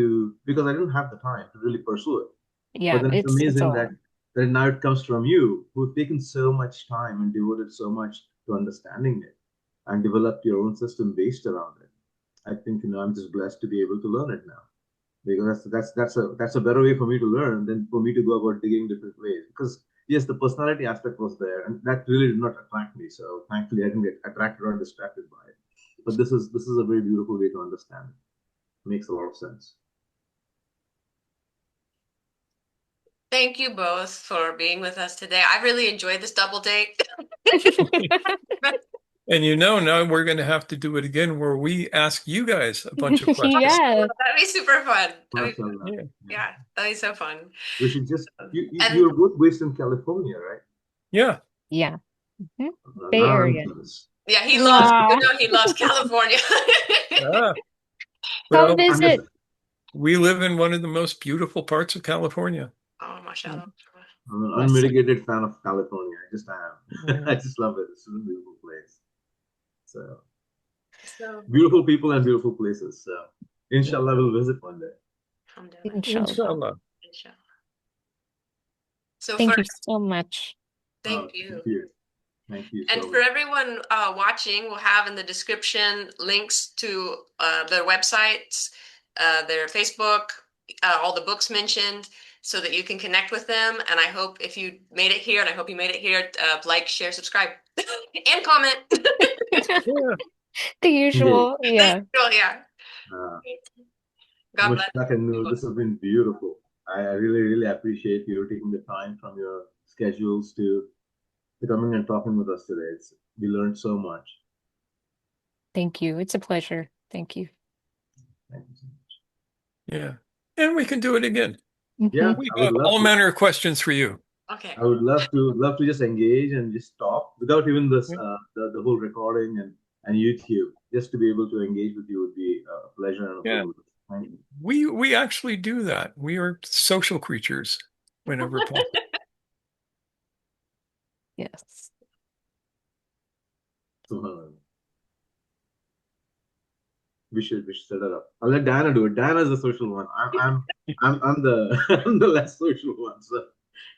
because I didn't have the time to really pursue it. Yeah, But then it's it's amazing all. that now it comes from you, who've taken so much time and devoted so much to understanding it and developed your own system based around it. I think I'm just blessed to be able to learn it now, because that's a better way for me to learn than for me to go about digging different ways. Because yes, the personality aspect was there, and that really did not attract me. So thankfully, I didn't get attracted or distracted by it. But this is a very beautiful way to understand it. Makes a lot of sense. Thank you both for being with us today. I really enjoyed this double date. And now we're going to have to do it again, where we ask you guys a bunch of questions. Yeah. That'd be super fun. Yeah. That'd be so fun. We should just, you're both based in California, right? Yeah. Yeah. Bay Area. Yeah, he loves California. Yeah. Come visit. We live in one of the most beautiful parts of California. Oh, mashallah. I'm an unmitigated fan of California. I just am. I just love it. It's a beautiful place. So beautiful people and beautiful places. So inshallah, we'll visit one day. Inshallah. So thank you so much. Thank you. Thank you. And for everyone watching, we'll have in the description links to their websites, their Facebook, all the books mentioned, so that you can connect with them. And I hope if you made it here, and I hope you made it here, like, share, subscribe, and comment. The usual, yeah. Yeah. God bless. Mushtaq and Noor, this has been beautiful. I really, really appreciate you taking the time from your schedules to coming and talking with us today. We learned so much. Thank you. It's a pleasure. Thank you. Thank you so much. Yeah. And we can do it again. Yeah, we have all manner of questions for you. Okay. I would love to just engage and just talk without even this the whole recording and YouTube. Just to be able to engage with you would be a pleasure and a privilege. Thank you. We actually do that. We are social creatures whenever possible. Yes. We should set it up. I'll let Diana do it. Diana's the social one. I'm the I'm the less social one. So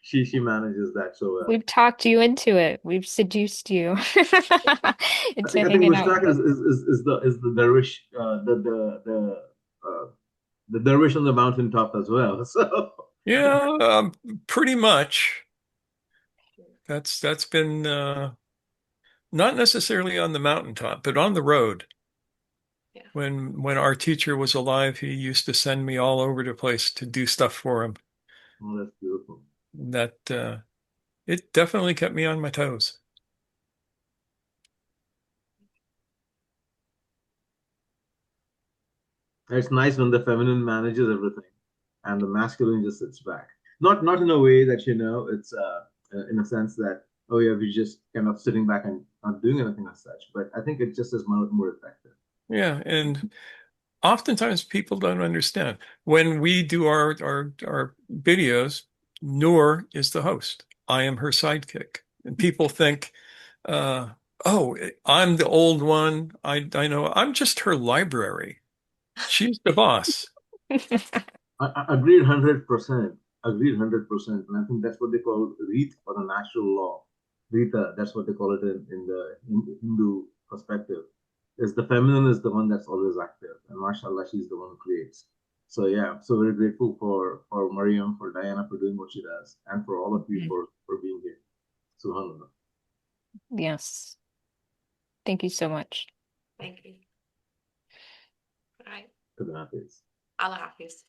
she manages that so well. We've talked you into it. We've seduced you. I think Mushtaq is the dervish the dervish on the mountaintop as well. So yeah, pretty much. That's been not necessarily on the mountaintop, but on the road. Yeah. When our teacher was alive, he used to send me all over the place to do stuff for him. Oh, that's beautiful. That it definitely kept me on my toes. It's nice when the feminine manages everything and the masculine just sits back. Not in a way that it's in a sense that we're just kind of sitting back and not doing anything as such. But I think it just is more effective. Yeah, and oftentimes people don't understand. When we do our videos, Noor is the host. I am her sidekick. And people think, oh, I'm the old one. I know I'm just her library. She's the boss. I agreed 100%. Agreed 100%. And I think that's what they call Reet or a natural law. Rita, that's what they call it in the Hindu perspective. Is the feminine is the one that's always active, and mashallah, she's the one who creates. So yeah, so very grateful for Maryam, for Diana for doing what she does, and for all of you for being here. Subhanallah. Yes. Thank you so much. Thank you. All right. Good night. Allah Hafiz.